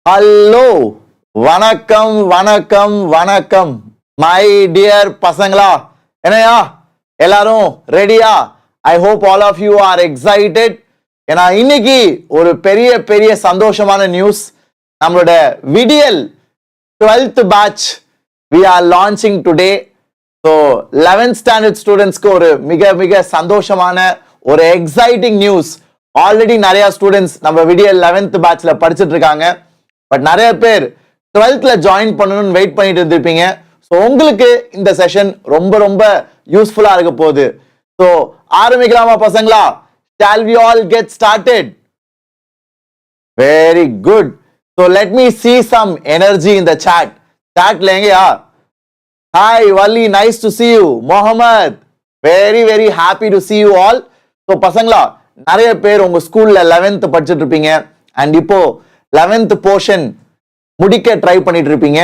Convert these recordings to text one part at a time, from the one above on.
Hello, வணக்கம் வணக்கம் வணக்கம் மை டியர் பசங்களா. என்னையா எல்லாரும் ரெடியா? I hope all of you are excited. ஏன்னா இன்னைக்கு ஒரு பெரிய பெரிய சந்தோஷமான நியூஸ். நம்மளோட விடியல் 12th batch we are launching today. So 11th standard ஸ்டூடெண்ட்ஸ்க்கு ஒரு மிக மிக சந்தோஷமான ஒரு எக்ஸைட்டிங் நியூஸ். ஆல்ரெடி நிறைய ஸ்டூடெண்ட்ஸ் நம்ம விடியல் 11th batchல படிச்சுட்டு இருக்காங்க. பட் நிறைய பேர் 12thல ஜாயின் பண்ணணும்னு வெயிட் பண்ணிட்டு இருந்திருப்பீங்க. ஸோ உங்களுக்கு இந்த செஷன் ரொம்ப ரொம்ப யூஸ்ஃபுல்லா இருக்க போகுது. ஸோ ஆரம்பிக்கலாமா பசங்களா? Shall we all get started? Very good. So let me see some energy in the chat. Chatல எங்கயா? Hi Wali, nice to see you. Mohammed, very very happy to see you all. So பசங்களா, நிறைய பேர் உங்க ஸ்கூல்ல 11th படிச்சுட்டு இருப்பீங்க and இப்போ 11th portion முடிக்க ட்ரை பண்ணிட்டு இருப்பீங்க.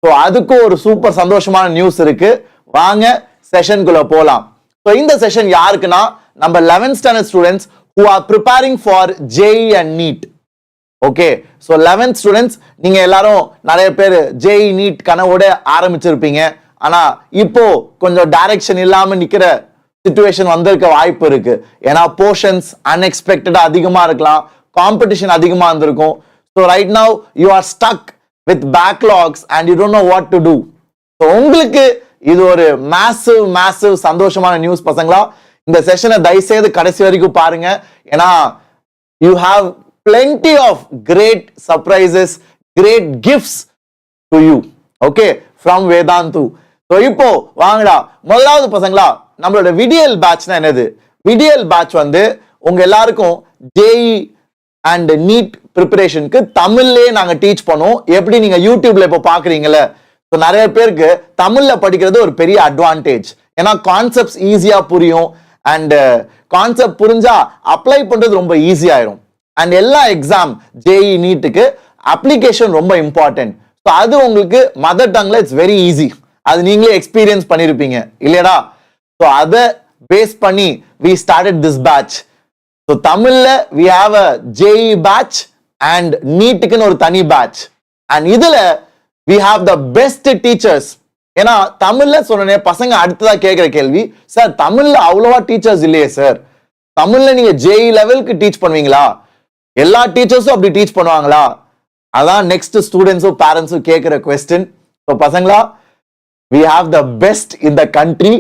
ஸோ அதுக்கு ஒரு சூப்பர் சந்தோஷமான நியூஸ் இருக்கு. வாங்க செஷனுக்குள்ள போலாம். ஸோ இந்த செஷன் யாருக்குன்னா நம்ம 11th standard students who are preparing for JEE and NEET. Okay, so 11th students நீங்க எல்லாரும் நிறைய பேர் JEE NEET கனவோட ஆரம்பிச்சிருப்பீங்க. ஆனா இப்போ கொஞ்சம் டைரக்ஷன் இல்லாம நிக்கிற சிச்சுவேஷன் வந்திருக்க வாய்ப்பு இருக்கு. ஏன்னா போர்ஷன்ஸ் அன்எக்ஸ்பெக்டடா அதிகமா இருக்கலாம், காம்படிஷன் அதிகமா இருந்திருக்கும். So right now you are stuck with backlogs and you don't know what to do. ஸோ உங்களுக்கு இது ஒரு மேசிவ் சந்தோஷமான நியூஸ் பசங்களா. இந்த செஷனை தயவுசெய்து கடைசி வரைக்கும் பாருங்க. ஏன்னா you have plenty of great surprises, great gifts to you. Okay, from Vedantu. So இப்போ வாங்கடா, முதலாவது பசங்களா நம்மளோட விடியல் பேட்ச்னா என்னது? விடியல் பேட்ச் வந்து உங்க எல்லாருக்கும் JEE அண்ட் நீட் ப்ரிப்பரேஷனுக்கு தமிழ்லயே நாங்க டீச் பண்ணுவோம். எப்படி நீங்க யூடியூப்ல இப்போ பாக்குறீங்கல்ல, ஸோ நிறைய பேருக்கு தமிழ்ல படிக்கிறது ஒரு பெரிய அட்வான்டேஜ். ஏன்னா கான்செப்ட்ஸ் ஈஸியா புரியும் அண்ட் கான்செப்ட் புரிஞ்சா அப்ளை பண்றது ரொம்ப ஈஸி ஆயிரும். அண்ட் எல்லா எக்ஸாம் JEE நீட்டுக்கு அப்ளிகேஷன் ரொம்ப இம்பார்ட்டன்ட். ஸோ அது உங்களுக்கு மதர் டங்ல இட்ஸ் வெரி ஈஸி. அது நீங்களே எக்ஸ்பீரியன்ஸ் பண்ணிருப்பீங்க இல்லையடா? ஸோ அதை பேஸ் பண்ணி we started this batch. So தமிழ்ல we have a JEE batch and நீட்டுக்குன்னு ஒரு தனி பேட்ச். அண்ட் இதுல we have the best teachers. ஏன்னா தமிழ்ல சொன்னே பசங்க அடுத்ததா கேட்கிற கேள்வி, சார் தமிழ்ல அவ்வளவா டீச்சர்ஸ் இல்லையே சார், தமிழ்ல நீங்க JEE லெவலுக்கு டீச் பண்ணுவீங்களா? எல்லா டீச்சர்ஸும் அப்படி டீச் பண்ணுவாங்களா? அதான் நெக்ஸ்ட் ஸ்டூடெண்ட்ஸும் பேரண்ட்ஸும் கேட்கிற கொஸ்டின். ஸோ பசங்களா, we have the best in the country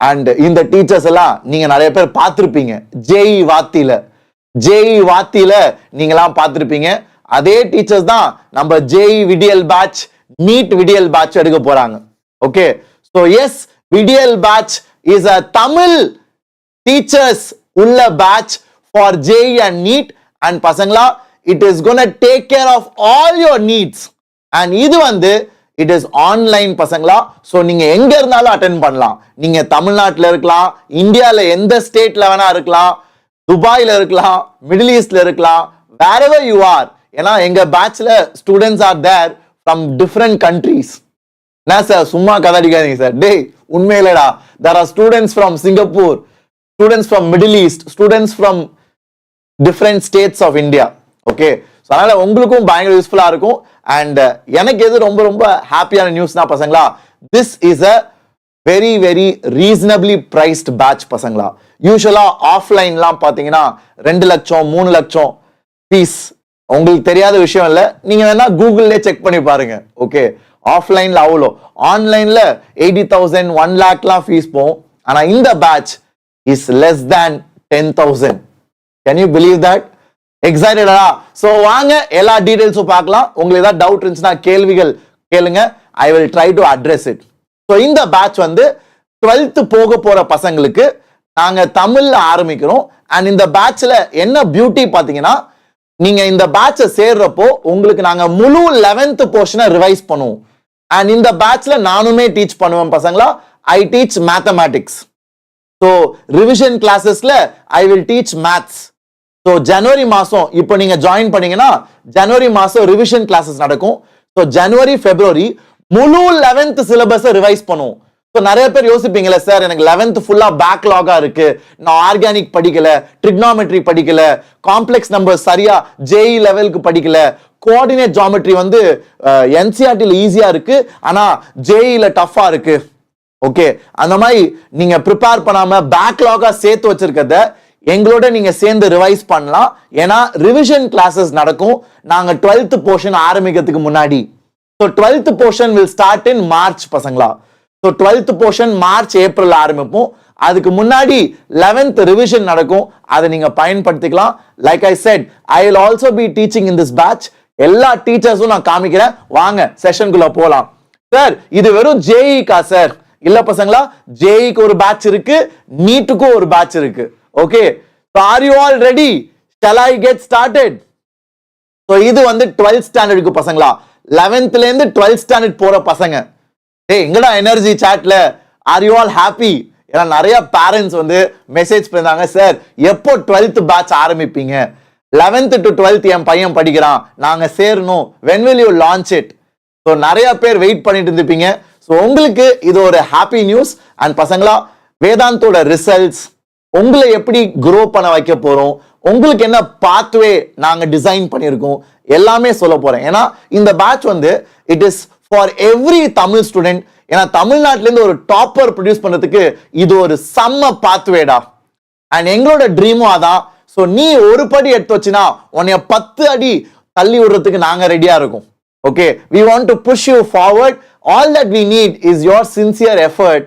and இந்த டீச்சர்ஸ் எல்லாம் நீங்க நிறைய பேர் பார்த்திருப்பீங்க. JEE வாத்தியில நீங்களாம் பார்த்திருப்பீங்க. அதே டீச்சர்ஸ் தான் நம்ம JEE விடியல் பேட்ச், நீட் விடியல் பேட்ச் எடுக்க போறாங்க. Okay, so yes, Vidiyal batch is a Tamil teachers உள்ள batch for JEE and NEET. And பசங்களா, it is gonna take care of all your needs. And இது வந்து இட் இஸ் ஆன்லைன் பசங்களா. ஸோ நீங்க எங்க இருந்தாலும் அட்டென்ட் பண்ணலாம். நீங்க தமிழ்நாட்டில் இருக்கலாம், இந்தியாவில் எந்த ஸ்டேட்ல வேணா இருக்கலாம், துபாயில இருக்கலாம், மிடில் ஈஸ்ட்ல இருக்கலாம், wherever you are. ஏன்னா எங்க பேட்ச்ல students are there from different countries. என்ன சார் சும்மா கதை அடிக்காதீங்க சார், டேய் உண்மையிலடா. there are students from Singapore, students from Middle East, students from different states of India. Okay, so அதனால உங்களுக்கும் பயங்கர யூஸ்ஃபுல்லா இருக்கும். அண்ட் எனக்கு எது ரொம்ப ரொம்ப ஹாப்பியான நியூஸ்னா பசங்களா, this is a very very reasonably priced batch பசங்களா. யூஸ்வலா ஆஃப்லைன்லாம் பார்த்தீங்கன்னா 2 லட்சம் 3 லட்சம் ஃபீஸ். உங்களுக்கு தெரியாத விஷயம் இல்லை, நீங்க வேணா கூகுள்ல செக் பண்ணி பாருங்க. ஓகே, ஆஃப்லைன்ல அவ்வளோ, ஆன்லைன்ல 80,000 1 லேக்லாம் ஃபீஸ் போகும். ஆனா இந்த batch is less than 10,000. Can you believe that? எக்ஸைட்டடா? சோ வாங்க எல்லா டீடைல்ஸும் பார்க்கலாம். உங்களுக்கு ஏதாவது டவுட் இருந்துச்சுன்னா கேள்விகள் கேளுங்க. I will try to address it. So இந்த பேட்ச் வந்து 12th போக போற பசங்களுக்கு நாங்க தமிழ்ல ஆரம்பிக்கிறோம். அண்ட் இந்த பேட்ச்ல என்ன பியூட்டி பாத்தீங்கன்னா, நீங்க இந்த பேட்சை சேர்றப்போ உங்களுக்கு நாங்க முழு 11th போர்ஷனை ரிவைஸ் பண்ணுவோம். அண்ட் இந்த பேட்ச்ல நானுமே டீச் பண்ணுவேன் பசங்களா. I teach mathematics. So revision கிளாஸஸ்ல I will teach maths. So ஜனவரி மாசம் இப்போ நீங்க ஜாயின் பண்ணீங்கன்னா ஜனவரி மாசம் ரிவிஷன் கிளாஸஸ் நடக்கும். ஸோ ஜனவரி பிப்ரவரி முழு 11th சிலபஸை ரிவைஸ் பண்ணுவோம். ஸோ நிறைய பேர் யோசிப்பீங்களா, சார் எனக்கு 11th ஃபுல்லா பேக்லாகா இருக்கு, நான் ஆர்கானிக் படிக்கல, ட்ரிக்னாமெட்ரி படிக்கல, காம்ப்ளெக்ஸ் நம்பர் சரியா ஜேஇ லெவலுக்கு படிக்கல, கோஆர்டினேட் ஜியோமெட்ரி வந்து என்சிஆர்டில ஈஸியா இருக்கு ஆனா ஜேஇல டஃபா இருக்கு. ஓகே, அந்த மாதிரி நீங்க ப்ரிப்பேர் பண்ணாம பேக்லாகா சேர்த்து வச்சிருக்கிறத எங்களோட நீங்க சேர்ந்து ரிவைஸ் பண்ணலாம். ஏன்னா ரிவிஷன் கிளாஸஸ் நடக்கும் நாங்க 12th போர்ஷன் ஆரம்பிக்கிறதுக்கு முன்னாடி. So 12th portion will start in March பசங்களா. So 12th portion March April ஆரம்பிப்போம். அதுக்கு முன்னாடி 11th ரிவிஷன் நடக்கும், அதை நீங்க பயன்படுத்திக்கலாம். Like I said, I will also be teaching in this batch. எல்லா டீச்சர்ஸும் நான் காமிக்கிறேன், வாங்க செஷனுக்குள்ள போலாம். சார் இது வெறும் ஜேஇக்கா சார்? இல்ல பசங்களா, ஜேஇக்கு ஒரு பேட்ச் இருக்கு, நீட்டுக்கும் ஒரு பேட்ச் இருக்கு. Okay, so are you all ready? Shall I get started? So இது வந்து 12th ஸ்டாண்டர்டுக்கு பசங்களா, 11th ல இருந்து 12th ஸ்டாண்டர்ட் போற பசங்க. டேய் எங்கடா energy சாட்ல? are you all happy? ஏன்னா நிறைய பேரண்ட்ஸ் வந்து மெசேஜ் பண்ணாங்க, சார் எப்போ 12th பேட்ச் ஆரம்பிப்பீங்க? 11th to 12th என் பையன் படிக்கிறான், நாங்க சேரணும், when will you launch it? So நிறைய பேர் வெயிட் பண்ணிட்டு இருந்திருப்பீங்க. ஸோ உங்களுக்கு இது ஒரு ஹாப்பி நியூஸ். அண்ட் பசங்களா, வேதாந்தோட ரிசல்ட்ஸ், உங்களை எப்படி க்ரோ பண்ண வைக்க போறோம், உங்களுக்கு என்ன பாத்வே நாங்க டிசைன் பண்ணியிருக்கோம், எல்லாமே சொல்ல போறேன். ஏன்னா இந்த பேட்ச் வந்து it is for every Tamil student. ஏன்னா தமிழ்நாட்டில இருந்து ஒரு டாப்பர் ப்ரொடியூஸ் பண்றதுக்கு இது ஒரு செம்ம பாத்வேடா. அண்ட் எங்களோட ட்ரீமும் அதான். ஸோ நீ ஒரு படி எடுத்து வச்சுனா உன்னைய 10 அடி தள்ளி விடுறதுக்கு நாங்க ரெடியா இருக்கோம். Okay, we want to push you forward. All that we need is your sincere effort,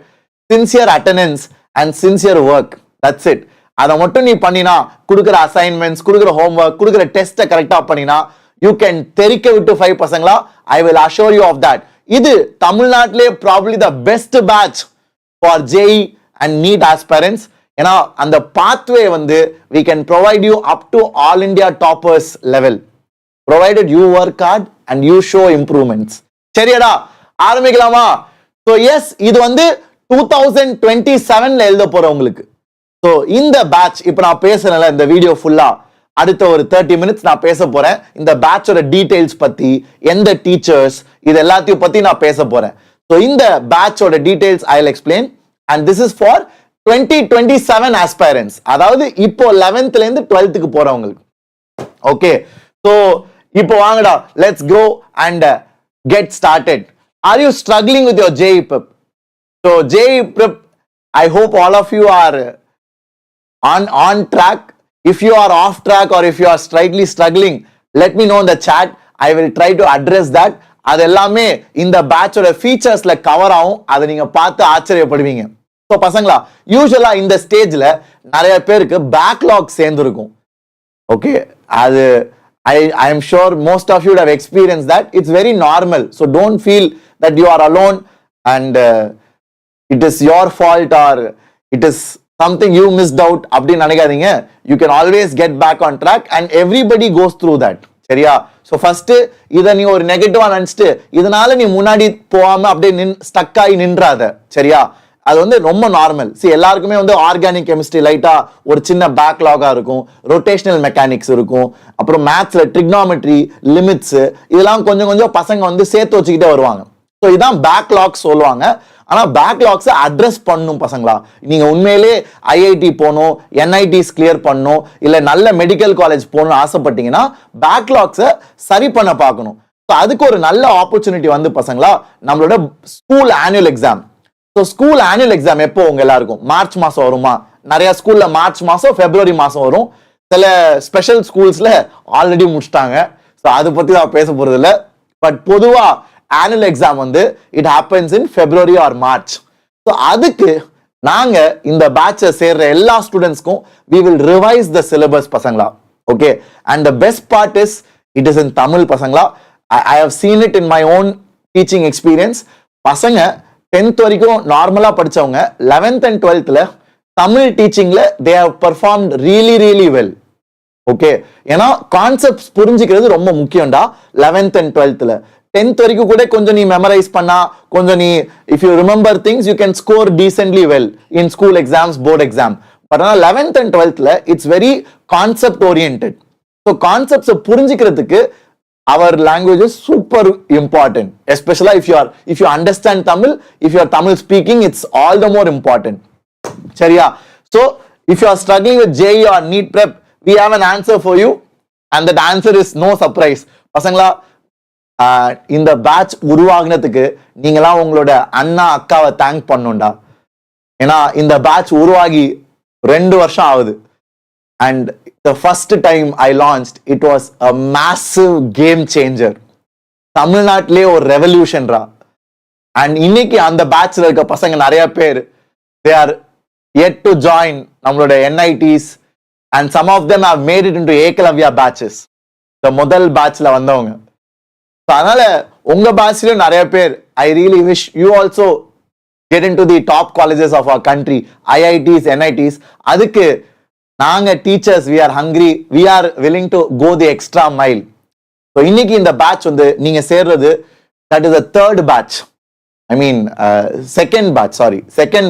sincere attendance and sincere work. That's it. அத மட்டும் நீ பண்ணினா, குடுக்குற அசைன்மெண்ட்ஸ், குடுக்குற ஹோம்வொர்க், குடுக்குற டெஸ்ட்டை கரெக்டா பண்ணினா, you can தெரிக்க விட்டு 5 பசங்களா. I will assure you of that. இது தமிழ்நாட்டிலே probably the best batch for JEE and NEET aspirants. ஏன்னா அந்த pathway வந்து we can provide you up to all India toppers level, provided you work hard and you show improvements. சரியாடா, ஆரம்பிக்கலாமா? So yes, இது வந்து 2027ல எழுத போறவங்களுக்கு. So இந்த batch இப்ப நான் பேசுறேன்ல, இந்த வீடியோ ஃபுல்லா அடுத்த ஒரு 30 minutes நான் பேச போறேன். இந்த பேட்சோட டீடைல்ஸ் பத்தி, எந்த டீச்சர்ஸ், இது எல்லாத்தையும் பத்தி நான் பேச போறேன். So இந்த பேட்சோட details I will explain and this is for 2027 aspirants. அதாவது இப்போ 11th ல இருந்து 12th க்கு போறவங்களுக்கு. ஓகே, so இப்போ வாங்கடா, let's go and get started. Are you struggling with your JEE prep? So JEE prep, I hope all of you are on track. If you are off track or if you are slightly struggling, let me know in the chat. I will try to address that. அது எல்லாமே இந்த பேட்சோட ஃபீச்சர்ஸ்ல cover ஆகும், அதை நீங்க பார்த்து ஆச்சரியப்படுவீங்க. So பசங்களா, யூஸ்வலா இந்த ஸ்டேஜ்ல நிறைய பேருக்கு பேக்லாக் சேர்ந்துருக்கும். ஓகே, அது I am sure most of you would have experienced that. It's very normal. So don't feel that you are alone and it is your fault or it is something you missed out. அப்படி நினைக்காதீங்க. You can always get back on track and everybody goes through that. சரியா? So first இத நீ ஒரு நெகட்டிவா நினைச்சிட்டு இதனால நீ முன்னாடி போகாம அப்படியே ஸ்டக் ஆகி நின்றாத. சரியா? அது வந்து ரொம்ப நார்மல். சி எல்லாருக்குமே வந்து ஆர்கானிக் கெமிஸ்ட்ரி லைட்டா ஒரு சின்ன பேக்லாகா இருக்கும், ரொட்டேஷனல் மெக்கானிக்ஸ் இருக்கும், அப்புறம் மேத்ஸ்ல ட்ரிக்னாமெட்ரி, லிமிட்ஸ், இதெல்லாம் கொஞ்சம் கொஞ்சம் பசங்க வந்து சேர்த்து வச்சுக்கிட்டே வருவாங்க. ஸோ இதான் பேக்லாக்ஸ் சொல்லுவாங்க. ஆனா பேக்லாக்ஸை அட்ரஸ் பண்ணும் பசங்களா. நீங்க உண்மையிலே ஐஐடி போகணும், என்ஐடிஸ் கிளியர் பண்ணணும், இல்ல நல்ல மெடிக்கல் காலேஜ் போகணும்னு ஆசைப்பட்டீங்கன்னா பேக்லாக்ஸை சரி பண்ண பார்க்கணும். ஸோ அதுக்கு ஒரு நல்ல ஆப்பர்ச்சுனிட்டி வந்து பசங்களா நம்மளோட school annual exam. So school annual exam எப்போ உங்க எல்லாருக்கும் மார்ச் மாசம் வருமா? நிறைய ஸ்கூல்ல மார்ச் மாசம், பிப்ரவரி மாசம் வரும். சில ஸ்பெஷல் ஸ்கூல்ஸ்ல ஆல்ரெடி முடிச்சிட்டாங்க. ஸோ அதை பத்தி நான் பேச போறது இல்லை. பட் பொதுவா ஆனுவல் எக்ஸாம் வந்து it happens in February or March. So அதுக்கு நாங்க இந்த பேட்சை சேர்ற எல்லா ஸ்டூடெண்ட்ஸ்க்கும் we will revise the syllabus பசங்களா. Okay, and the best part is it is in Tamil பசங்களா. I have seen it in my own teaching experience. பசங்க 10th வரைக்கும் நார்மலா படிச்சவங்க 11th and 12th தமிழ் டீச்சிங்ல they have performed really well. Okay, ஏன்னா concepts புரிஞ்சுக்கிறது ரொம்ப முக்கியம்டா 11th and 12th. 10th வரைக்கும் கூட கொஞ்சம் நீ மெமரைஸ் பண்ணா, கொஞ்சம் நீ if you remember things you can score decently well in school exams, board exam. But ஆனால் 11th and 12th it's very concept oriented. So கான்செப்ட்ஸை புரிஞ்சுக்கிறதுக்கு our language is super important, especially if you understand Tamil, if you are Tamil speaking, it's all the more important. Chariya. So if you are struggling with JEE or NEET prep, we have an answer for you, and that answer is no surprise. பசங்களா, இந்த batch உருவாகினதுக்கு நீங்களாம் உங்களோட அண்ணா அக்காவை thank பண்ணுண்டா. ஏன்னா இந்த batch உருவாகி 2 வருஷம் ஆகுது. And the first time I launched, it was a massive game changer. தமிழ்நாட்டிலே ஒரு ரெவல்யூஷன்ரா. அண்ட் இன்னைக்கு அந்த பேட்ச்ல இருக்க பசங்க நிறைய பேர், they are yet to join நம்மளோட NITs, and some of them have made it into Ekalavya batches, the முதல் பேட்ச்ல வந்தவங்க. அதனால உங்க பேட்ச்ல நிறைய பேர், I really wish you also get into the top colleges of our country, IITs, NITs. அதுக்கு நாங்க teachers, we are hungry, we are willing to go the extra mile. So இன்னைக்கு இந்த பேட்ச் வந்து நீங்க சேர்றது, that is a third batch, I mean second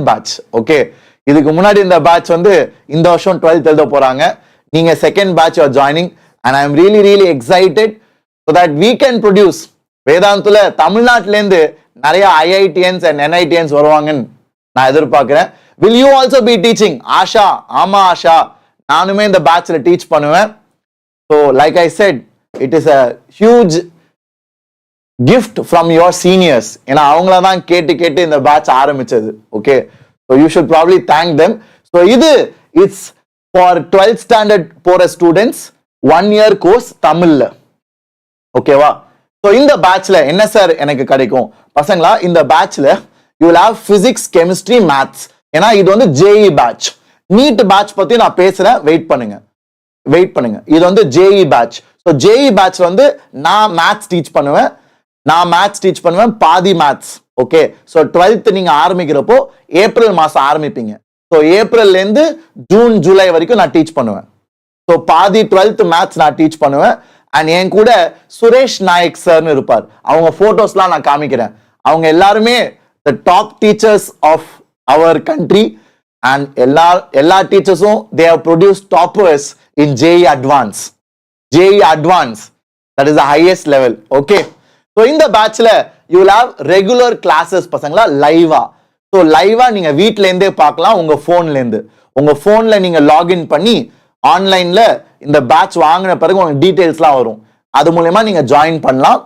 batch. Okay, இதுக்கு முன்னாடி இந்த பேட்ச் வந்து இந்த வருஷம் 12th எழுத போறாங்க. நீங்க second batch are joining, and I am really excited so that we can produce வேதாந்துல தமிழ்நாட்டுல இருந்து நிறைய IITians and NITians வருவாங்கன்னு நான் எதிர்பார்க்கிறேன். Will you also be teaching? Asha, ஆமா ஆஷா, நானுமே இந்த பேட்ச்ல டீச் பண்ணுவேன். So like I said, it is a huge gift from your seniors. ஏன்னா அவங்கள தான் கேட்டு இந்த பேட்ச் ஆரம்பிச்சது. Okay, so you should probably thank them. So இது it's for 12th standard போற students, 1 year course தமிழ்ல. ஓகேவா? So இந்த பேட்ச்ல என்ன சார் எனக்கு கிடைக்கும்? பசங்களா, இந்த பேட்ச்ல you will have physics, chemistry, maths. ஏன்னா இது வந்து JEE batch. நீட் பேட்ச் பத்தி நான் பேசுறேன், வெயிட் பண்ணுங்க. இது வந்து JEE batch. So JEE batch வந்து நான் மேத்ஸ் டீச் பண்ணுவேன், பாதி மேத்ஸ். ஓகே, ஸோ 12th நீங்க ஆரம்பிக்கிறப்போ ஏப்ரல் மாசம் ஆரம்பிப்பீங்க. ஸோ ஏப்ரல்ல இருந்து ஜூன் ஜூலை வரைக்கும் நான் டீச் பண்ணுவேன். ஸோ பாதி 12th மேத்ஸ் நான் டீச் பண்ணுவேன். அண்ட் என் கூட சுரேஷ் நாயக் சார்னு இருப்பார். அவங்க போட்டோஸ்லாம் நான் காமிக்கிறேன். அவங்க எல்லாருமே the top teachers of our country, and எல்லா டீச்சர்ஸும் they have produced toppers in JEE Advance, that is the highest level. Okay, so இந்த பேட்ச்ல you will have regular classes பசங்களா, லைவா. ஸோ லைவா நீங்க வீட்ல இருந்தே பார்க்கலாம். உங்க போன்ல நீங்க லாகின் பண்ணி ஆன்லைன்ல இந்த பேட்ச் வாங்கின பிறகு உங்களுக்கு டீடைல்ஸ்லாம் வரும். அது மூலமா நீங்க ஜாயின் பண்ணலாம்.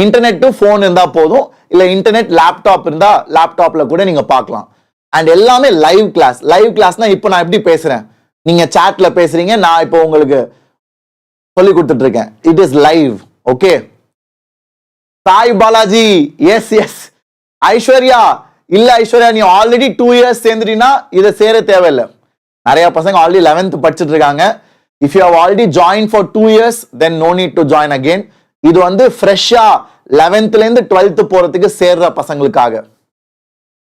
இன்டர்நெட் போன் இருந்தா போதும், இல்ல இன்டர்நெட் லேப்டாப் இருந்தா லேப்டாப்ல கூட நீங்க பார்க்கலாம். அண்ட் எல்லாமே லைவ் கிளாஸ்னா இப்போ நான் எப்படி பேசுறேன், நீங்க சாட்ல பேசுறீங்க, நான் இப்போ உங்களுக்கு சொல்லி கொடுத்துட்டு இருக்கேன். It is live. Okay, Sai Balaji, yes. Aishwarya, இல்ல ஐஸ்வர்யா, நீ ஆல்ரெடி 2 years சேர்ந்துட்டீங்கன்னா இதை சேர தேவையில்லை. நிறைய பசங்க ஆல்ரெடி 11th படிச்சுட்டு இருக்காங்க. If you have already join for 2 years, then no need to join again. இது வந்து ஃப்ரெஷ்ஷா 11th இருந்து 12th போறதுக்கு சேர்ற பசங்களுக்காக.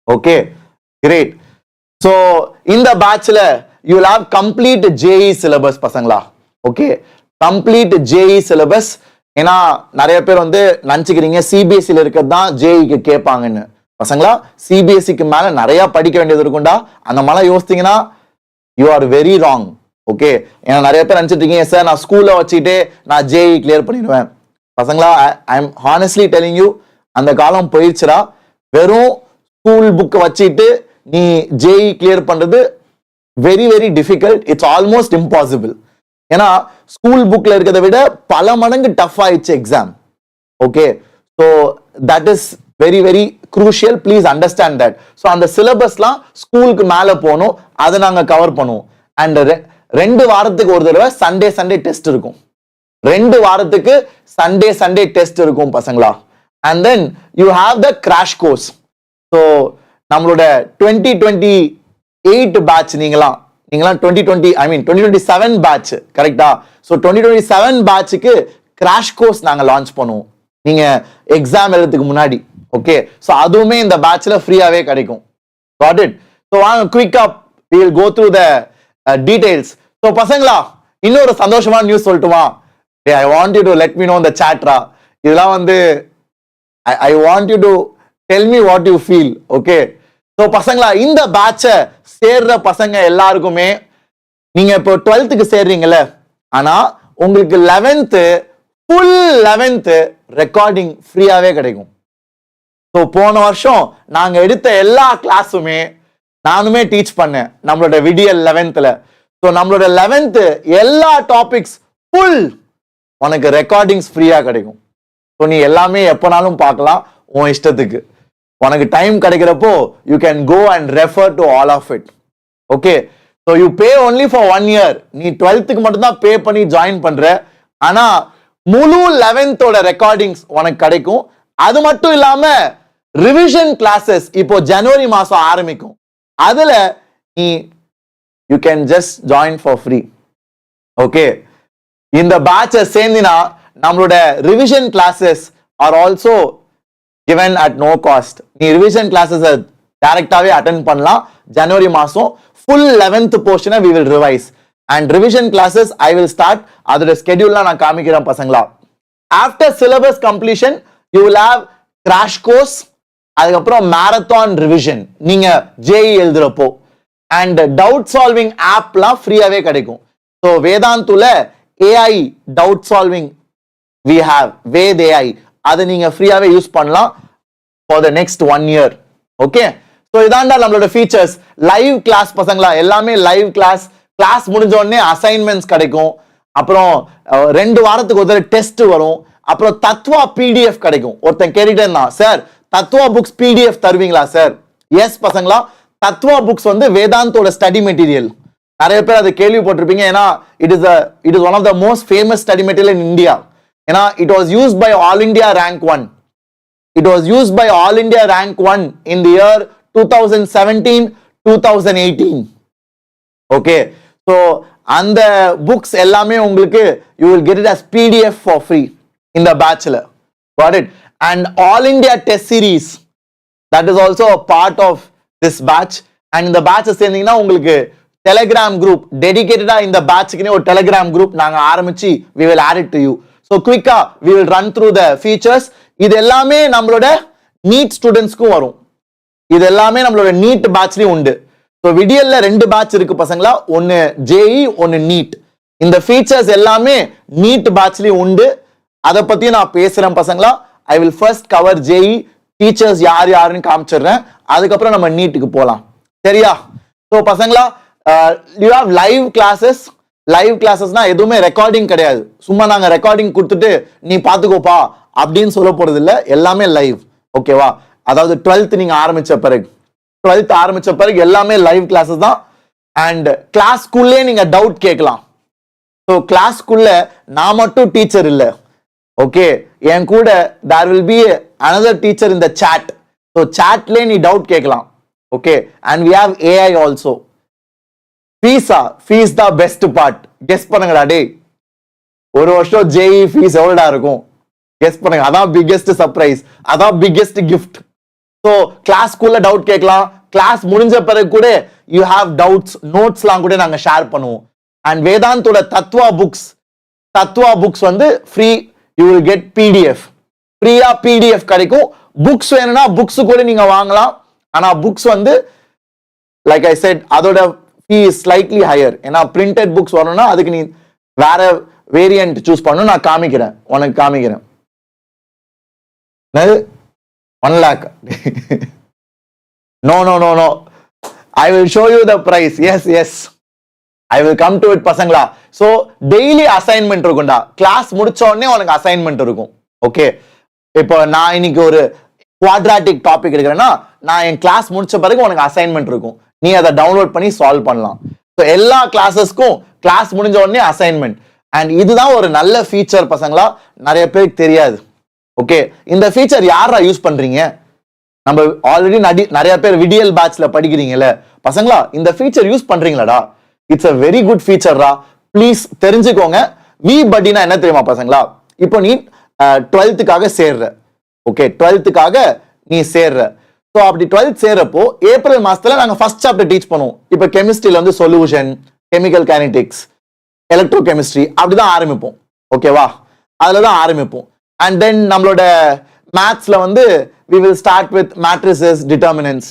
Okay, great. ஸோ இந்த பேட்ச்ல you will have complete JEE syllabus பசங்களா. Okay, complete JEE syllabus. ஏன்னா நிறைய பேர் வந்து நினைச்சுக்கிறீங்க CBSE இருக்கிறது தான் JEE கேட்பாங்கன்னு. பசங்களா, CBSE மேல நிறைய படிக்க வேண்டியது இருக்கும்டா. அந்த மாதிரி யோசித்தீங்கன்னா you are very wrong. Okay, ஏன்னா நிறைய பேர் நினைச்சிட்டு இருக்கீங்க, சார் நான் ஸ்கூல்ல வச்சுக்கிட்டே நான் JEE கிளியர் பண்ணிடுவேன். பசங்களா, I am honestly telling you, அந்த காலம் போயிடுச்சுடா. வெறும் ஸ்கூல் புக் வச்சுட்டு நீ JEE கிளியர் பண்றது very difficult. It's almost impossible. ஏன்னா ஸ்கூல் புக்ல இருக்கிறத விட பல மடங்கு டஃப் ஆயிடுச்சு exam. Okay, so that is very crucial. Please understand that. So அந்த சிலபஸ்லாம் ஸ்கூலுக்கு மேலே போகணும், அதை நாங்கள் கவர் பண்ணுவோம். அண்ட் 2 வாரத்துக்கு ஒரு தடவை சண்டே டெஸ்ட் இருக்கும். 2 வாரத்துக்கு சண்டே டெஸ்ட் இருக்கும் பசங்களா. And then you have the crash course. So நம்மளோட 2028 பேட்ச் நீங்களாம் 2027 பேட்ச் கரெக்டா. ஸோ 2027 பேட்சுக்கு கிராஷ் கோர்ஸ் நாங்கள் லான்ச் பண்ணுவோம், நீங்க எக்ஸாம் எழுதுறதுக்கு முன்னாடி. ஓகே, ஸோ அதுவுமே இந்த பேட்ச்ல ஃப்ரீயாவே கிடைக்கும். Got it. ஸோ வாங்க குயிக்கா we will go through the details. So பசங்களா, இன்னொரு சந்தோஷமான நியூஸ் சொல்லட்டுமா? I want you to let me know in the chat ரா. இதெல்லாம் வந்து I want you to tell me what you feel. Okay, so பசங்களா, இந்த பேட்சை சேர்ற பசங்க எல்லாருக்குமே நீங்க இப்போ 12th சேர்றீங்கல்ல, ஆனா உங்களுக்கு 11th ஃபுல் 11th ரெக்கார்டிங் ஃப்ரீயாவே கிடைக்கும். ஸோ போன வருஷம் நாங்க எடுத்த எல்லா கிளாஸுமே நானுமே டீச் பண்ணேன் நம்மளோட விடியல் 11th. ஸோ நம்மளோட 11th எல்லா டாபிக்ஸ் ஃபுல் உனக்கு ரெக்கார்டிங்ஸ் ஃப்ரீயா கிடைக்கும். ஸோ நீ எல்லாமே எப்போனாலும் பார்க்கலாம் உன் இஷ்டத்துக்கு. உனக்கு டைம் கிடைக்கிறப்போ you can go and refer to all of it. Okay, so you pay only for 1 year. நீ 12th மட்டும்தான் பே பண்ணி ஜாயின் பண்ற. ஆனா முழு 11th ரெக்கார்டிங்ஸ் உனக்கு கிடைக்கும். அது மட்டும் இல்லாம ரிவிஷன் கிளாஸஸ் இப்போ ஜனவரி மாசம் ஆரம்பிக்கும். அதுல நீ you can just join for free. Okay, இந்த பேட்சை சேர்ந்தினா நம்மளோட revision classes are also given at no cost. நீ ரிவிஷன் கிளாஸஸ் டைரக்டாவே அட்டெண்ட் பண்ணலாம். ஜனவரி மாசம் ஃபுல் 11th போர்ஷனை we will revise and revision classes I will start. அதோட ஸ்கெட்யூல்லாம் நான் காமிக்கிறேன் பசங்களா. after syllabus completion you will have crash course, அதுக்கப்புறம் marathon revision நீங்க JEE எழுதுறப்போ, and doubt solving ஆப்லாம் ஃப்ரீயாவே கிடைக்கும். ஸோ வேதாந்துல AI doubt solving we have Ved AI, அதை நீங்க ஃப்ரீயாவே யூஸ் பண்ணலாம் for the next 1 year. Okay, so இதாண்டா நம்மளோட ஃபீச்சர்ஸ். லைவ் கிளாஸ் பசங்களா, எல்லாமே லைவ் கிளாஸ். கிளாஸ் முடிஞ்ச உடனே அசைன்மெண்ட்ஸ் கிடைக்கும். அப்புறம் 2 வாரத்துக்கு ஒரு டெஸ்ட் வரும். அப்புறம் தத்வா PDF கிடைக்கும். ஒருத்தன் கேட்டுட்டே இருந்தான், சார் தத்வா புக்ஸ் PDF தருவீங்களா சார்? எஸ் பசங்களா, தத்வா புக்ஸ் வந்து வேதாந்தோட ஸ்டடி மெட்டீரியல். நிறைய பேர் அதை கேள்விப்பட்டிருப்பீங்க. ஏன்னா it is one of the most famous study material in India. ஏன்னா it was used by All India Rank 1. It was used by All India Rank 1 in the year 2017-2018. Okay, so அந்த books எல்லாமே உங்களுக்கு you will get it as PDF for free in the bachelor. Got it? And All India Test Series, that is also a part of this batch. And இந்த batch சேர்ந்தீங்கன்னா உங்களுக்கு Telegram group டெடிகேட்டடா இந்த பேட்ச்க்குனே ஒரு Telegram group நாங்க ஆரம்பிச்சு we will add it to you. So quickly we will run through the features. இது எல்லாமே நம்மளோட NEET ஸ்டூடெண்ட்ஸ்க்கும் வரும். இது எல்லாமே நம்மளோட நீட் பேட்ச்லயும் உண்டு. ஸோ விடியல்ல 2 பேட்ச் இருக்கு பசங்களா, ஒன்னு JEE ஒன்னு நீட். இந்த ஃபீச்சர்ஸ் எல்லாமே நீட் பேட்ச்லயும் உண்டு. அதை பத்தி நான் பேசுறேன் பசங்களா. I will first cover JEE teachers யார் யாருன்னு காமிச்சிடுறேன். அதுக்கப்புறம் நம்ம நீட்டுக்கு போலாம். சரியா? ஸோ பசங்களா, you have live classes. Live கிளாஸஸ்னா எதுவுமே ரெக்கார்டிங் கிடையாது. சும்மா நாங்க ரெக்கார்டிங் கொடுத்துட்டு நீ பாத்துக்கோப்பா அப்படின்னு சொல்ல போறது இல்ல. எல்லாமே லைவ். ஓகேவா? அதாவது 12th நீங்க ஆரம்பிச்ச பிறகு, 12th ஆரம்பிச்ச பிறகு எல்லாமே லைவ் கிளாஸஸ் தான். அண்ட் கிளாஸ்க்குள்ளே நீங்க டவுட் கேட்கலாம். ஸோ கிளாஸ்க்குள்ள நான் மட்டும் டீச்சர் இல்ல. ஓகே, என் கூட there will be another teacher in the chat. So சாட்லயே நீ டவுட் கேட்கலாம். Okay, and we have AI also. Fees தான் பெஸ்ட் பார்ட். கெஸ் பண்ணுங்கடா டேய், ஒரு வருஷம் JEE ஃபீஸ் எவ்வளோடா இருக்கும்? கெஸ் பண்ணுங்க. அதான் பிக்கெஸ்ட் சர்ப்ரைஸ், அதான் பிக்கெஸ்ட் கிஃப்ட். ஸோ கிளாஸ்க்குள்ள டவுட் கேட்கலாம். கிளாஸ் முடிஞ்ச பிறகு கூட யூ ஹாவ் டவுட்ஸ், நோட்ஸ்லாம் கூட நாங்கள் ஷேர் பண்ணுவோம். அண்ட் வேதாந்தோட தத்வா புக்ஸ் வந்து free. You will get PDF, ஃப்ரீயா PDF கிடைக்கும். புக்ஸ் வேணும்னா புக்ஸ் கூட நீங்க வாங்கலாம். ஆனா புக்ஸ் வந்து லைக் ஐ செட் அதோட fee is slightly higher. ஏன்னா printed books வரணும்னா அதுக்கு நீ வேற வேரியன்ட் சூஸ் பண்ணணும். நான் காமிக்கிறேன், உனக்கு காமிக்கிறேன். 1 lakh. No. I will show you the price. Yes. I will come to it பசங்களா. So daily assignment இருக்கும்டா. கிளாஸ் முடிச்ச உடனே உனக்கு அசைன்மெண்ட் இருக்கும். ஓகே, இப்போ நான் இன்னைக்கு ஒரு குவாட்ராட்டிக் டாபிக் எடுக்கிறேன்னா நான் என் கிளாஸ் முடிச்ச பிறகு உனக்கு அசைன்மெண்ட் இருக்கும். நீ அதை டவுன்லோட் பண்ணி சால்வ் பண்ணலாம். ஸோ எல்லா கிளாஸஸ்க்கும் கிளாஸ் முடிஞ்ச உடனே அசைன்மெண்ட். அண்ட் இதுதான் ஒரு நல்ல ஃபீச்சர் பசங்களா, நிறைய பேருக்கு தெரியாது. ஓகே, இந்த ஃபீச்சர் யாரா யூஸ் பண்றீங்க? நம்ம ஆல்ரெடி நிறைய பேர் விடியல் பேட்ச்ல படிக்கிறீங்கல்ல பசங்களா, இந்த ஃபீச்சர் யூஸ் பண்றீங்களாடா? இட்ஸ் அ வெரி குட் ஃபீச்சர்ரா. ப்ளீஸ் தெரிஞ்சுக்கோங்க. VBuddyனா என்ன தெரியுமா பசங்களா? இப்போ நீ 12th சேர்ற. ஓகே, 12th நீ சேர்ற. ஸோ அப்படி 12th சேர்றப்போ ஏப்ரல் மாசத்துல நாங்கள் ஃபர்ஸ்ட் சாப்டர் டீச் பண்ணுவோம். இப்போ கெமிஸ்ட்ரியில வந்து solution, chemical kinetics, electro chemistry அப்படிதான் ஆரம்பிப்போம். ஓகேவா? அதுல தான் ஆரம்பிப்போம். அண்ட் தென் நம்மளோட மேத்ஸ்ல வந்து we will start with matrices, determinants.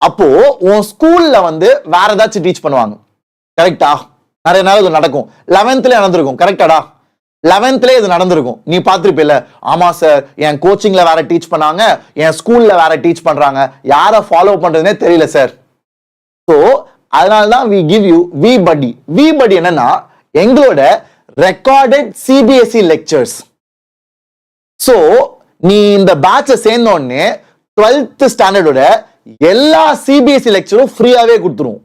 அப்போ உன் ஸ்கூல்ல வந்து வேற ஏதாச்சும் டீச் பண்ணுவாங்க. கரெக்டா? நிறைய நேரம் இது நடக்கும். 11th நடந்திருக்கும். கரெக்டாடா? 11th இது நடந்திருக்கும், நீ பார்த்திருப்பில்ல. ஆமா சார், என் கோச்சிங்ல வேற டீச் பண்ணாங்க, என் ஸ்கூல்ல வேற டீச் பண்றாங்க, யாரை ஃபாலோ பண்றதுனே தெரியல சார். ஸோ அதனால தான் we give you VBuddy. VBuddy என்னன்னா எங்களோட ரெக்கார்டட் சிபிஎஸ்இ லெக்சர்ஸ். ஸோ நீ இந்த பேட்சை சேர்ந்த உடனே 12th ஸ்டாண்டர்டோட எல்லா சிபிஎஸ்இ லெக்சரும் ஃப்ரீயாவே கொடுத்துருவோம்.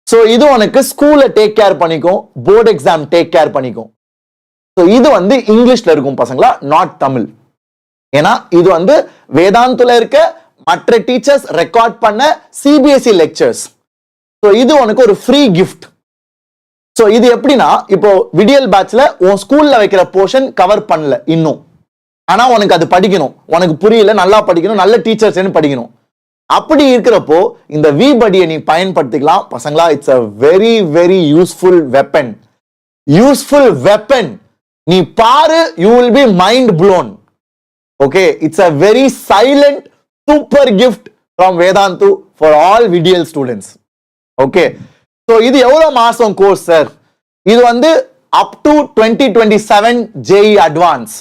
ஸோ இது உனக்கு ஸ்கூல்ல டேக் கேர் பண்ணிக்கும், போர்டு எக்ஸாம் டேக் கேர் பண்ணிக்கும். ஸோ இது வந்து இங்கிலீஷ்ல இருக்கும் பசங்களா, நாட் தமிழ். ஏன்னா இது வந்து வேதாந்துல இருக்க மற்ற டீச்சர்ஸ் ரெக்கார்ட் பண்ண சிபிஎஸ்இ லெக்சர்ஸ். ஸோ இது உனக்கு ஒரு ஃப்ரீ கிஃப்ட். ஸோ இது எப்படின்னா, இப்போ விடியல் பேட்ச்ல உன் ஸ்கூல்ல வைக்கிற போர்ஷன் கவர் பண்ணல இன்னும், ஆனா உனக்கு அது படிக்கணும், உனக்கு புரியல, நல்லா படிக்கணும், நல்ல டீச்சர்ஸ் படிக்கணும். அப்படி இருக்கிறப்போ இந்த VBuddy நீ பயன்படுத்திக்கலாம் பசங்களா. It's a very very useful weapon. நீ பாரு, you will be mind blown. Okay, it's a very silent super gift from Vedantu for all VDL students. Okay, so இது எவ்வளவு மாசம் கோர்ஸ் சார்? இது வந்து up to 2027 JEE Advance.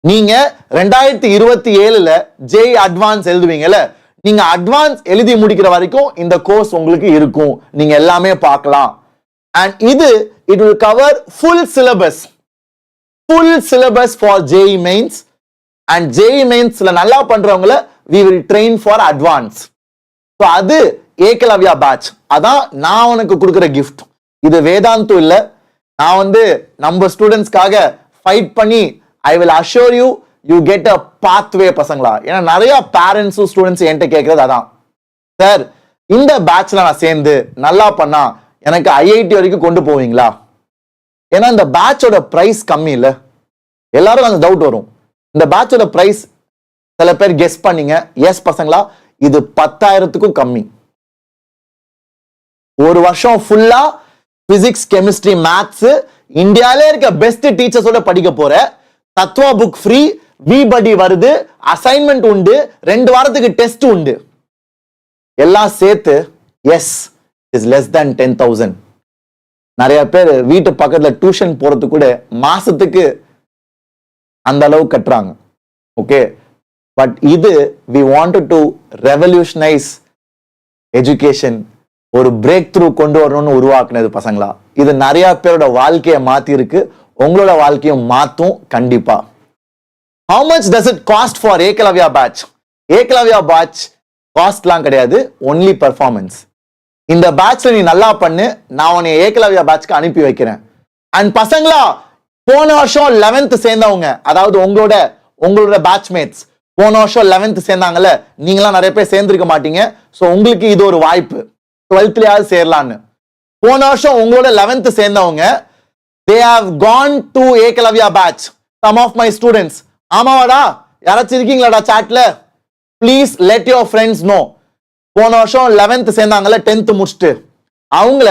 நீங்க 2027ல JEE Advance எழுதுவீங்கல்ல, நீங்க advance எழுதி முடிக்கிற வரைக்கும் இந்த கோர்ஸ் உங்களுக்கு இருக்கும், நீங்க எல்லாமே பார்க்கலாம். and இது it will cover full syllabus for JEE mains, and JEE mains-ல நல்லா பண்றவங்கள we will train for advance. so அது ஏகலவ்யா பேட்ச். அதான் நான் உனக்கு கொடுக்கிற gift. இது வேதாந்து இல்ல, நான் வந்து நம்ம ஸ்டூடெண்ட்ஸ்க்காக ஃபைட் பண்ணி I will assure you you get a pathway பசங்களா. ஏன்னா நிறைய பேரண்ட்ஸும் ஸ்டூடெண்ட்ஸ் என்கிட்ட கேட்கறது அதான், சார் இந்த பேட்ச்ல நான் சேர்ந்து நல்லா பண்ணா எனக்கு IIT வரைக்கும் கொண்டு போவீங்களா? ஏன்னா இந்த பேட்சோட பிரைஸ் கம்மி இல்ல, எல்லாரும் அந்த டவுட் வரும். இந்த பேட்சோட பிரைஸ் சில பேர் கெஸ் பண்ணீங்க. எஸ் பசங்களா, இது 10,000க்கும் கம்மி. ஒரு வருஷம் ஃபுல்லா பிசிக்ஸ், கெமிஸ்ட்ரி, மேத்ஸ் இந்தியாவிலே இருக்க பெஸ்ட் டீச்சர்ஸோட படிக்க போற. தத்வா புக் ஃப்ரீ, VBuddy வருது, அசைன்மெண்ட் உண்டு, 2 வாரத்துக்கு டெஸ்ட் உண்டு, எல்லாம் சேர்த்து எஸ் இஸ் லெஸ் than 10,000. நிறைய பேர் வீட்டு பக்கத்துல டியூஷன் போறது கூட மாசத்துக்கு அந்த அளவு கட்டுறாங்க. ஓகே, பட் இது we wanted to revolutionize education, ஒரு பிரேக் த்ரூ கொண்டு வரணும்னு உருவாக்குனது பசங்களா. இது நிறைய பேரோட வாழ்க்கையை மாத்தி இருக்கு, உங்களோட வாழ்க்கையும் மாத்தும் கண்டிப்பா. How much does it cost for Ekalavya batch? Ekalavya batch காஸ்ட்லாம் கிடையாது, only performance. இந்த பேட்ச்ல நீ நல்லா பண்ணு, நான் உன்னை ஏகலவ்யா பேட்ச்க்கு அனுப்பி வைக்கிறேன். அண்ட் பசங்களா, போன வருஷம் 11th சேர்ந்தவங்க, அதாவது உங்களோட பேட்ச்மேட்ஸ் போன வருஷம் 11th சேர்ந்தாங்கல்ல, நீங்களாம் நிறைய பேர் சேர்ந்திருக்க மாட்டீங்க. ஸோ உங்களுக்கு இது ஒரு வாய்ப்பு, 12thலயாவது சேரலான்னு. போன வருஷம் உங்களோட 11th சேர்ந்தவங்க they have gone to Ekalavya batch. some of my students, ஆமாவாடா, யாராச்சும் இருக்கீங்களாடா சாட்ல? Please let your friends know. போன வருஷம் 11th சேர்ந்தாங்கல்ல, 10th முடிச்சுட்டு அவங்கள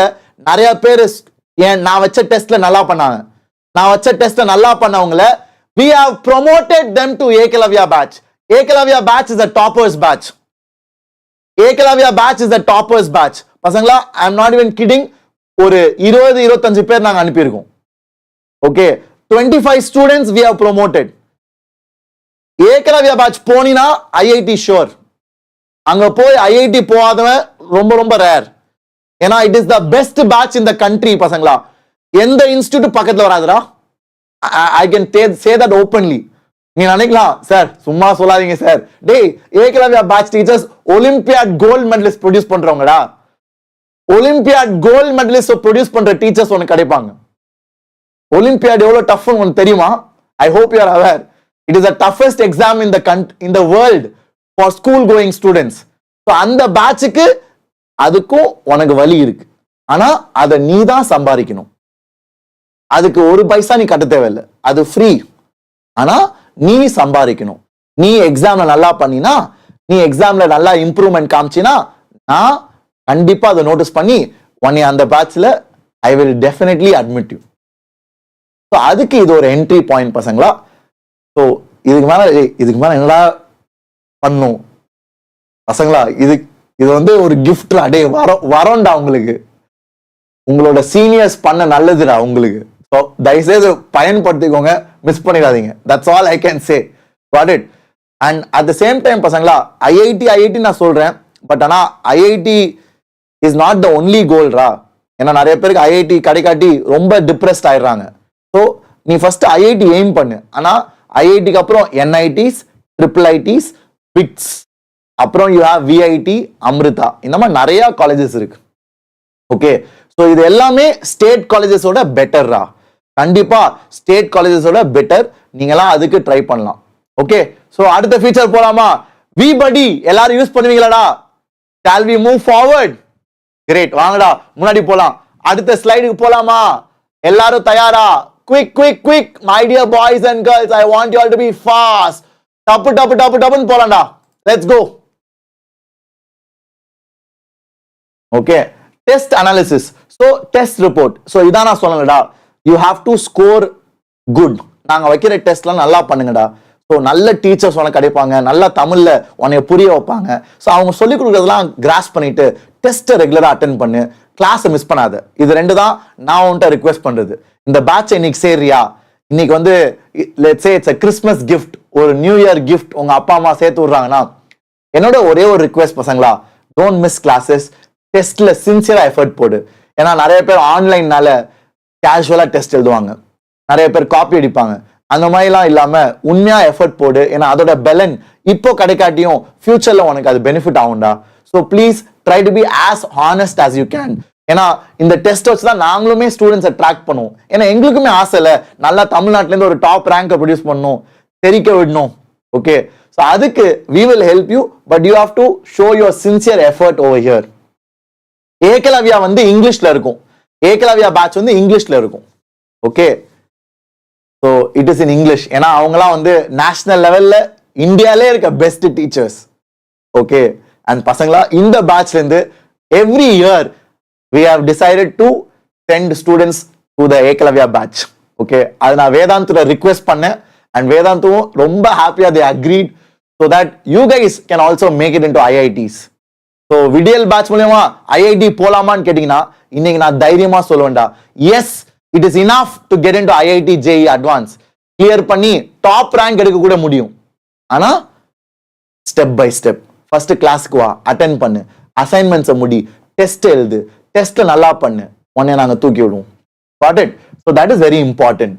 நிறைய பேர் நான் வச்ச டெஸ்ட்ல நல்லா பண்ணாங்க. நான் வச்ச டெஸ்ட்ல நல்லா பண்ணவங்கள we have promoted them to Ekalavya batch. Ekalavya batch is the toppers batch. Ekalavya batch is the toppers batch. பசங்களா, I am not even kidding, ஒரு 20-25 பேர் நாங்க அனுப்பியிருக்கோம். Okay, 25 students we have promoted. Eklavya batch போனினா IIT ஷோர். அங்க போய் IIT போகாதவன் ரொம்ப ரொம்ப ரேர். ஏன்னா it is the best batch in the country பசங்களா. எந்த இன்ஸ்டிடியூட் பக்கத்துல வராதுடா. I can say that openly. நீ நினைக்கலாம் சார் சும்மா சொல்லாதீங்க சார், டேய் Eklavya batch teachers olympiad gold medallist produce பண்றவங்கடா. ஒலிம்பியாட் கோல்ட் மெடலிஸ்ட் ப்ரொடியூஸ் பண்ற டீச்சர்ஸ் உனக்கு கிடைப்பாங்க. ஒலிம்பியாட் எவ்வளவு டஃப்னு உனக்கு தெரியுமா? I hope you are aware. It is the toughest exam in the world for school going students. So அந்த பேட்சுக்கு அதுக்கும் உனக்கு வழி இருக்கு. ஆனா அதை நீ தான் சம்பாதிக்கணும். அதுக்கு ஒரு பைசா நீ கட்ட தேவையில்லை, அது ஃப்ரீ. ஆனா நீ சம்பாதிக்கணும். நீ எக்ஸாம்ல நல்லா பண்ணினா, நீ எக்ஸாம்ல நல்லா இம்ப்ரூவ்மெண்ட் காமிச்சினா, நான் கண்டிப்பா அதை நோட்டீஸ் பண்ணி உன்னை அந்த பேட்ச்ல I will definitely admit you. So அதுக்கு இது ஒரு என்ட்ரி பாயிண்ட் பசங்களா. ஸோ இதுக்கு மேல என்னடா பண்ணும் பசங்களா? இது வந்து ஒரு கிஃப்ட்ல, அடே வரோண்டா உங்களுக்கு, உங்களோட சீனியர்ஸ் பண்ண நல்லதுடா உங்களுக்கு. ஸோ தயவுசெய்து பயன்படுத்திக்கோங்க, மிஸ் பண்ணிடாதீங்க. That's all I can say. Got it. And at the same time பசங்களா, ஐஐடி நான் சொல்றேன், பட் ஆனா IIT is not the only கோல்ரா. ஏன்னா நிறைய பேருக்கு ஐஐடி கிடைக்காட்டி ரொம்ப டிப்ரெஸ்ட் ஆயிடுறாங்க. ஸோ நீ ஃபர்ஸ்ட் ஐஐடி எய்ம் பண்ணு. ஆனா ஐஐடிக்கு அப்புறம் என்ஐடிஸ், ட்ரிபிள் ஐடிஸ், பிட்ஸ், அப்புறம் யூ ஹேவ் விஐடி, அமிர்தா, இந்த மாதிரி நிறைய காலேஜஸ் இருக்கு. ஓகே, ஸோ இது எல்லாமே ஸ்டேட் காலேஜஸோட பெட்டர்ரா. கண்டிப்பா ஸ்டேட் காலேஜஸோட பெட்டர். நீங்களாம் அதுக்கு ட்ரை பண்ணலாம். ஓகே, ஸோ அடுத்த ஃபீச்சர் போலாமா? விபடி எல்லாரும் யூஸ் பண்ணுவீங்களாடா? Shall we move forward? Great, வாங்கடா முன்னாடி போலாம். அடுத்த ஸ்லைடுக்கு போலாமா? எல்லாரும் தயாரா? Quick quick quick my dear boys and girls, I want you all to be fast. டப்பு டப்பு டப்பு டப்புன்னு போலாம்டா. Let's go. Okay, test analysis. So test report. So இதான் நான் சொல்லலடா, you have to score good. நாங்கள் வைக்கிற டெஸ்ட்லாம் நல்லா பண்ணுங்கடா. ஸோ நல்ல டீச்சர்ஸ் உனக்கு கிடைப்பாங்க, நல்லா தமிழ்ல உன்னைய புரிய வைப்பாங்க. ஸோ அவங்க சொல்லிக் கொடுக்குறதெல்லாம் கிராஸ் பண்ணிட்டு டெஸ்ட்டை ரெகுலராக அட்டென்ட் பண்ணு, கிளாஸை மிஸ் பண்ணாத. இது ரெண்டு தான் நான் உன்கிட்ட ரிக்வெஸ்ட் பண்றது. இந்த பேட்ச் இன்னைக்கு சேர்றியா? இன்னைக்கு வந்து let's say it's a Christmas gift, ஒரு நியூ இயர் கிஃப்ட் உங்க அப்பா அம்மா சேர்த்து விடுறாங்கன்னா, என்னோட ஒரே ஒரு ரிக்வெஸ்ட் பசங்களா, டோன்ட் மிஸ் கிளாஸஸ். டெஸ்ட்ல சின்சியரா எஃபர்ட் போடு. ஏன்னா நிறைய பேர் ஆன்லைன்னால கேஷுவலா டெஸ்ட் எழுதுவாங்க, நிறைய பேர் காப்பி அடிப்பாங்க. அந்த மாதிரிலாம் இல்லாம உண்மையா எஃபர்ட் போடு. ஏன்னா அதோட பெலன் இப்போ கிடைக்காட்டியும் ஃபியூச்சர்ல உனக்கு அது பெனிஃபிட் ஆகும்டா. So please try to be as honest as you can. ஏன்னா இந்த டெஸ்ட் வச்சு தான் நாங்களுமே ஸ்டூடெண்ட்ஸை ட்ராக் பண்ணுவோம். ஏன்னா எங்களுக்குமே ஆசை இல்லை, நல்லா தமிழ்நாட்டிலேருந்து ஒரு டாப் ரேங்கை ப்ரொடியூஸ் பண்ணணும், தெரிக்க விடணும். ஓகே, ஸோ அதுக்கு we will help you, but you have to show your sincere effort over here. Ekalavya வந்து இங்கிலீஷ்ல இருக்கும், ஏகலவ்யா பேட்ச் வந்து இங்கிலீஷ்ல இருக்கும். Okay, so it is in English. ஏன்னா அவங்கலாம் வந்து நேஷனல் லெவல்ல இந்தியாலே இருக்க பெஸ்ட் டீச்சர்ஸ். ஓகே, அண்ட் பசங்களா இந்த பேட்ச்ல இருந்து every year we have decided to send students to the Ekalavya batch. Okay, அது நான் வேதாந்தோட ரிக்வெஸ்ட் பண்ணேன், அண்ட் வேதாந்தும் ரொம்ப ஹாப்பியா they agreed so that you guys can also make it into IITs. So Vidiyal batch மூலமா IIT போலாமான்னு கேட்டீங்கன்னா இன்னைக்கு நான் தைரியமா சொல்லுவேன்டா, yes it is enough to get into IIT JEE advance. Clear பண்ணி டாப் ரேங்க் எடுக்க கூட முடியும். ஆனா ஸ்டெப் பை ஸ்டெப் ஃபர்ஸ்ட் கிளாஸ்க்கு வா, அட்டென்ட் பண்ணு, அசைன்மெண்ட்ஸை முடி, டெஸ்ட் எழுது, டெஸ்ட் நல்லா பண்ணு, உடனே நாங்க தூக்கி விடுவோம். Got it? So that is very important.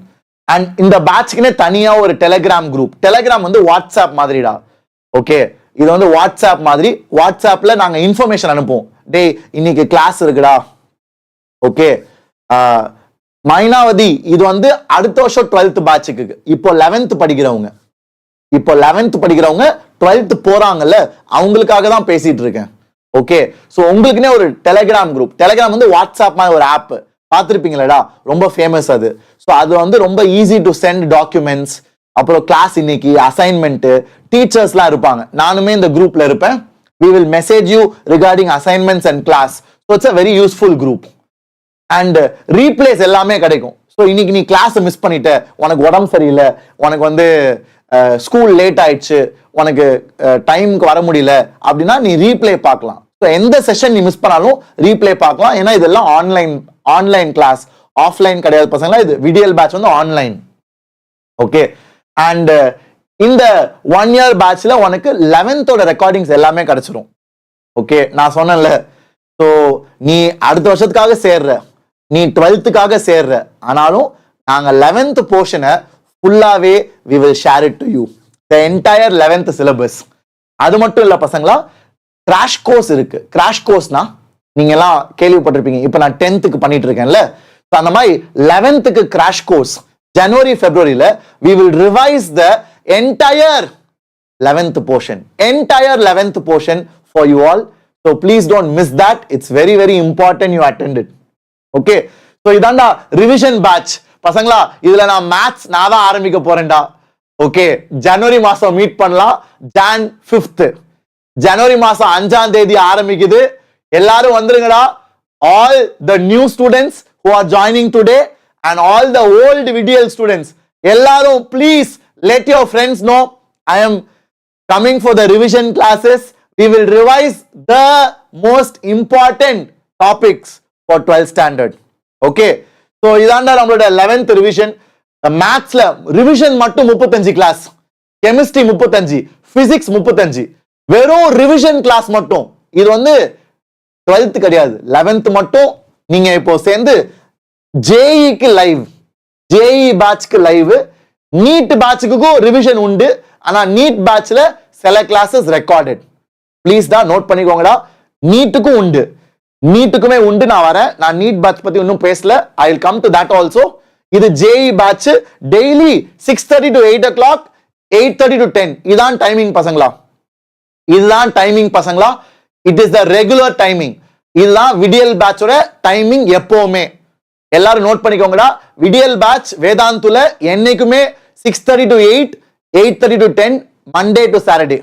And இந்த பேட்ச்க்குனே தனியா ஒரு டெலிகிராம் குரூப். டெலிகிராம் வந்து வாட்ஸ்அப் மாதிரிடா. ஓகே, இது வந்து வாட்ஸ்அப் மாதிரி. வாட்ஸ்அப்ல நாங்க இன்ஃபர்மேஷன் அனுப்புவோம். டேய் இன்னைக்கு கிளாஸ் இருக்குடா. ஓகே, மைனாவதி இது வந்து அடுத்த வருஷம் 12th பேட்சுக்கு. இப்போ 11th படிக்கிறவங்க, இப்போ 11th படிக்கிறவங்க 12th போறாங்கல்ல, அவங்களுக்காக தான் பேசிட்டு இருக்கேன். ஓகே, ஸோ உங்களுக்குன்னே ஒரு டெலிகிராம் குரூப். டெலிகிராம் வந்து வாட்ஸ்அப் மாதிரி ஒரு ஆப், பார்த்துருப்பீங்களா, ரொம்ப ஃபேமஸ் அது. ஸோ அது வந்து ரொம்ப ஈஸி டு சென்ட் டாக்குமெண்ட்ஸ், அப்புறம் கிளாஸ் இன்னைக்கு அசைன்மெண்ட், டீச்சர்ஸ்லாம் இருப்பாங்க. நானுமே இந்த குரூப்ல இருப்பேன். we will message you regarding assignments and class. so it's a very useful group and replays எல்லாமே கிடைக்கும். ஸோ இன்னைக்கு நீ கிளாஸ் மிஸ் பண்ணிட்ட, உனக்கு உடம்பு சரியில்லை, உனக்கு வந்து ஸ்கூல் லேட் ஆயிடுச்சு, உனக்கு டைமுக்கு வர முடியல அப்படின்னா நீ ரீப்ளே பார்க்கலாம். ஸோ எந்த செஷன் நீ மிஸ் பண்ணாலும் ரீப்ளே பார்க்கலாம். ஏன்னா இதெல்லாம் ஆன்லைன் கிளாஸ், ஆஃப்லைன் கிடையாது பசங்களா. இது விடியல் பேட்ச் வந்து ஆன்லைன். ஓகே, அண்ட் இந்த 1 year பேட்ச்ல உனக்கு 11th ரெக்கார்டிங்ஸ் எல்லாமே கிடைச்சிரும். ஓகே, நான் சொன்னேன்ல, ஸோ நீ அடுத்த வருஷத்துக்காக சேர்ற, நீ 12th சேர்ற, ஆனாலும் நாங்க 11th போர்ஷனை ஃபுல்லாவே we will share it to you, the entire 11th syllabus. அது மட்டும் இல்ல பசங்களா, கிராஷ் கோர்ஸ் இருக்கு. கிராஷ் கோர்ஸ்னா நீங்க எல்லாம் கேள்விப்பட்டிருப்பீங்க. இப்போ நான் 10th பண்ணிட்டு இருக்கேன்ல, அந்த மாதிரி 11th கிராஷ் கோர்ஸ் ஜனவரி பிப்ரவரியில we will revise the entire 11th portion for you all. So please don't miss that. It's very very important you attend it. Okay, so இதாண்டா ரிவிஷன் பேட்ச் பசங்களா. இதுல நான் மேத்ஸ் நான் தான் ஆரம்பிக்க போறேன்டா. ஓகே, ஜனவரி மாசம் மீட் பண்ணலாம். Jan 5th, ஜனவரி மாசம் 5ஆம் தேதி ஆரம்பிக்குது. எல்லாரும் வந்துருங்கடா. All the new students who are joining today and all the old VDL students, எல்லாரும் please let your friends know I am coming for the revision classes. We will revise the most important topics for 12th standard. Okay, so இதாண்டா நம்மளோட 11th revision. மேத்ஸ்ல revision மட்டும் 35 class, chemistry 35, physics 35, வெறும் revision class மட்டும். இது வந்து 12th கிடையாது, 11th மட்டும். நீங்க இப்போ சேர்ந்து ஜேஇக்கு லைவ், ஜேஇ பேட்ச்க்கு லைவ், நீட் பேட்ச்க்கு ரிவிஷன் உண்டு. ஆனா நீட் பேட்ச்ல சில கிளாஸஸ் ரெக்கார்டட். ப்ளீஸ் தான் நோட் பண்ணிக்கோங்கடா. நீட்டுக்கும் உண்டு, நீட்டுக்குமே உண்டு. நான் வரேன், நான் நீட் பேட்ச் பத்தி இன்னும் பேசல. I will come to that also. இது JE batch, daily 6:30 to 8 o'clock, 8:30 to 10. இதான் டைமிங் பசங்களா, இதுதான் டைமிங் பசங்களா. It is the regular timing. இதுதான் விடியல் பேட்சோட டைமிங் எப்பவுமே. எல்லாரும் நோட் பண்ணிக்கோங்கடா. விடியல் பேட்ச் வேதாந்துல என்னைக்குமே 6:30 to 8, 8:30 to 10, Monday to Saturday.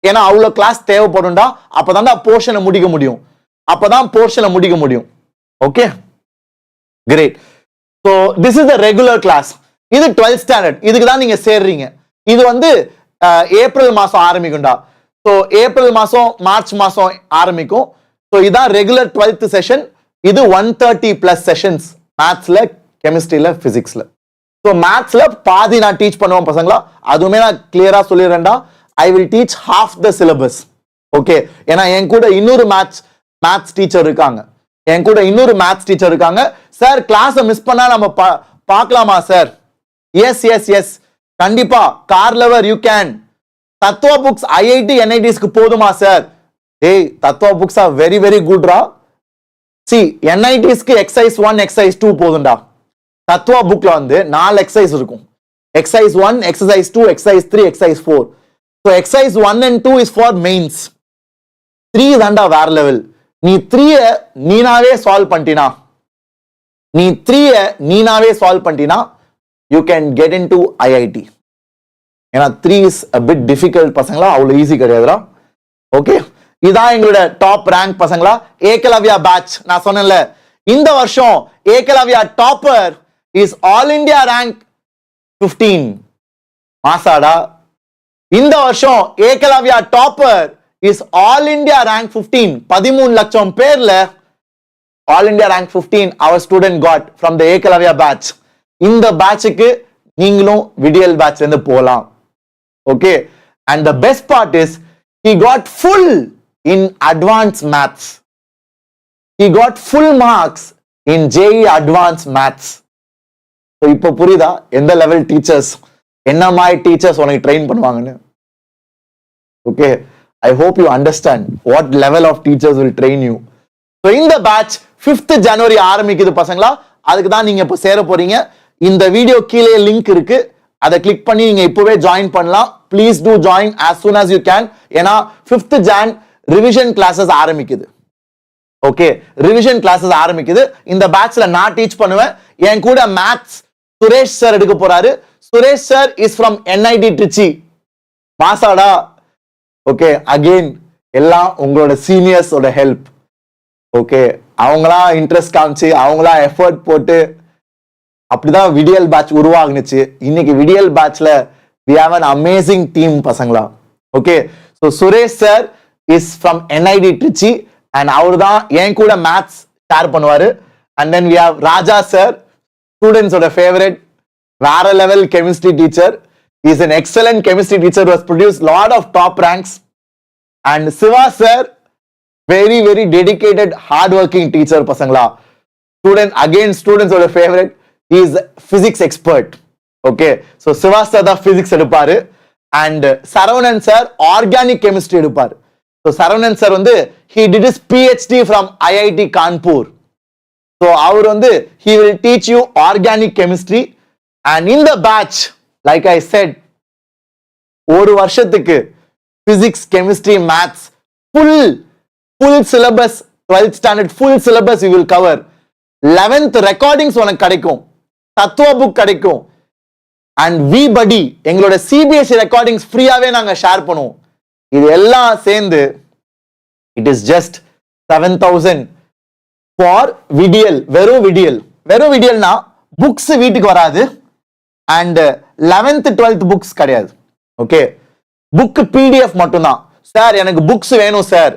ஏன்னா அவ்வளவு கிளாஸ் தேவைப்படும்டா. அப்பதான் போர்ஷனை முடிக்க முடியும், அப்பதான் போர்ஷனை முடிக்க முடியும். Okay, great. So this is the regular class. இது 12th ஸ்டாண்டர்ட், இதுக்கு தான் நீங்க சேர்றீங்க. இது வந்து ஏப்ரல் மாசம் ஆரம்பிக்கும்டா. ஸோ ஏப்ரல் மாசம் மார்ச் மாசம் ஆரம்பிக்கும். ஸோ இதான் ரெகுலர் 12th செஷன். இது 130+ செஷன்ஸ் மேத்ஸ்ல, கெமிஸ்ட்ரியில, பிசிக்ஸ்ல. ஸோ மேத்ஸ்ல பாதி நான் டீச் பண்ணுவேன் பசங்களா. அதுவுமே நான் கிளியரா சொல்லிடுறேன்டா. I will teach half the syllabus. Okay, ஏன்னா என் கூட இன்னொரு மேத்ஸ் டீச்சர் இருக்காங்க, என் கூட இன்னொரு மேத்ஸ் டீச்சர் இருக்காங்க. சார் கிளாஸை மிஸ் பண்ணா நம்ம பார்க்கலாமா சார்? எஸ் எஸ் எஸ், கண்டிப்பா. கார் லவர் you can. Tattva books IIT என்ஐடிஸ்க்கு போதுமா சார்? ஏய், Tattva books are very very குட்ரா. சி, என்ஐடிஸ்க்கு எக்ஸசைஸ் 1, எக்ஸசைஸ் 2 போதும்டா. தத்துவா புக்ல வந்து 4 எக்ஸசைஸ் இருக்கும். Exercise 1, exercise 2, exercise 3, exercise 4. So exercise 1 and 2 is for mains. 3 தாண்டா வேற லெவல். நீ 3 நீனாவே சால்வ் பண்ணினா, நீ 3 நீனாவே சால்வ் பண்ணினா, you can get in to IIT. ஏன்னா 3 இஸ் a bit difficult பசங்களா, அவ்வளவு ஈஸி கிடையாதுடா. ஓகே, இதான் எங்களோட டாப் ரேங்க் பசங்களா. ஏகலவ்யா பேட்ச் நான் சொன்னேன்ல, இந்த வருஷம் Eklavya topper is all India rank 15. மாசாடா. இந்த வருஷம் Eklavya topper is all India rank 15. 13 லட்சம் பேர்ல all India rank 15 our student got from the Eklavya batch. இந்த பேட்சுக்கு நீங்களும் விடியல் பேட்ச்ல இருந்து போலாம். Okay, and the best part is he got full in advanced maths. He got full marks in JEE advanced maths. So இப்போ புரியுதா எந்த லெவல் டீச்சர்ஸ், என்ன மாதிரி டீச்சர்ஸ் உனக்கு ட்ரெயின் பண்ணுவாங்கன்னு? Okay, I hope you understand what level of teachers will train you. So இந்த batch 5th January ஆரம்பிக்குது பசங்களா. அதுக்கு தான் நீங்க இப்போ சேர போறீங்க. இந்த வீடியோ கீழே லிங்க் இருக்கு, அதை கிளிக் பண்ணி நீங்க இப்பவே ஜாயின் பண்ணலாம். Please do join as soon as you can. ஏன்னா 5th Jan ரிவிஷன் கிளாஸஸ் ஆரம்பிக்குது. ஓகே, ரிவிஷன் கிளாஸஸ் ஆரம்பிக்குது. இந்த பேட்ச்ல நான் டீச் பண்ணுவேன். என் கூட மேத்ஸ் சுரேஷ் சார் எடுக்க போறாரு. Suresh sir is from NIT Trichy. மாசாடா. ஓகே, அகெயின் எல்லாம் உங்களோட சீனியர்ஸோட ஹெல்ப். ஓகே, அவங்களா இன்ட்ரெஸ்ட் காமிச்சு, அவங்களா எஃபர்ட் போட்டு அப்படிதான் விடியல் பேட்ச் உருவாகுனுச்சு. இன்னைக்கு விடியல் பேட்ச்ல we have an amazing team பசங்களா. Okay, so Suresh sir is from NIT Trichy and அவர் தான் என் கூட மேத்ஸ் ஷேர் பண்ணுவாரு. And then we have Raja sir, ஸ்டூடெண்ட்ஸோட ஃபேவரட், வேற level chemistry teacher. He is an excellent chemistry teacher who has produced lot of top ranks. And Siva sir, very very dedicated hard working teacher பசங்களா. Students ஓட favorite. He is physics expert. Okay, so Siva sir da physics எடுப்பாரு. And Saravanan sir organic chemistry எடுப்பாரு. So Saravanan sir வந்து he did his PhD from IIT Kanpur. So அவர் வந்து he will teach you organic chemistry. And in the batch, like I said, ஒரு வருஷத்துக்கு physics, chemistry, maths full syllabus, 12th standard full syllabus we will cover. 11th recordings உனக்கு கிடைக்கும், தத்துவ book கிடைக்கும். And we படி எங்களோட CBSE recordings ஃப்ரீயாவே நாங்க share பண்ணுவோம். இது எல்லாம் சேர்ந்து இட் இஸ் ஜஸ்ட் 7,000 ஃபார் விடியல். வெறும் விடியல்னா புக்ஸ் வீட்டுக்கு வராது. அண்ட் 11th 12th புக்ஸ் கிடையாது. ஓகே, புக் பிடிஎஃப் மட்டும்தான். சார் எனக்கு புக்ஸ் வேணும் சார்,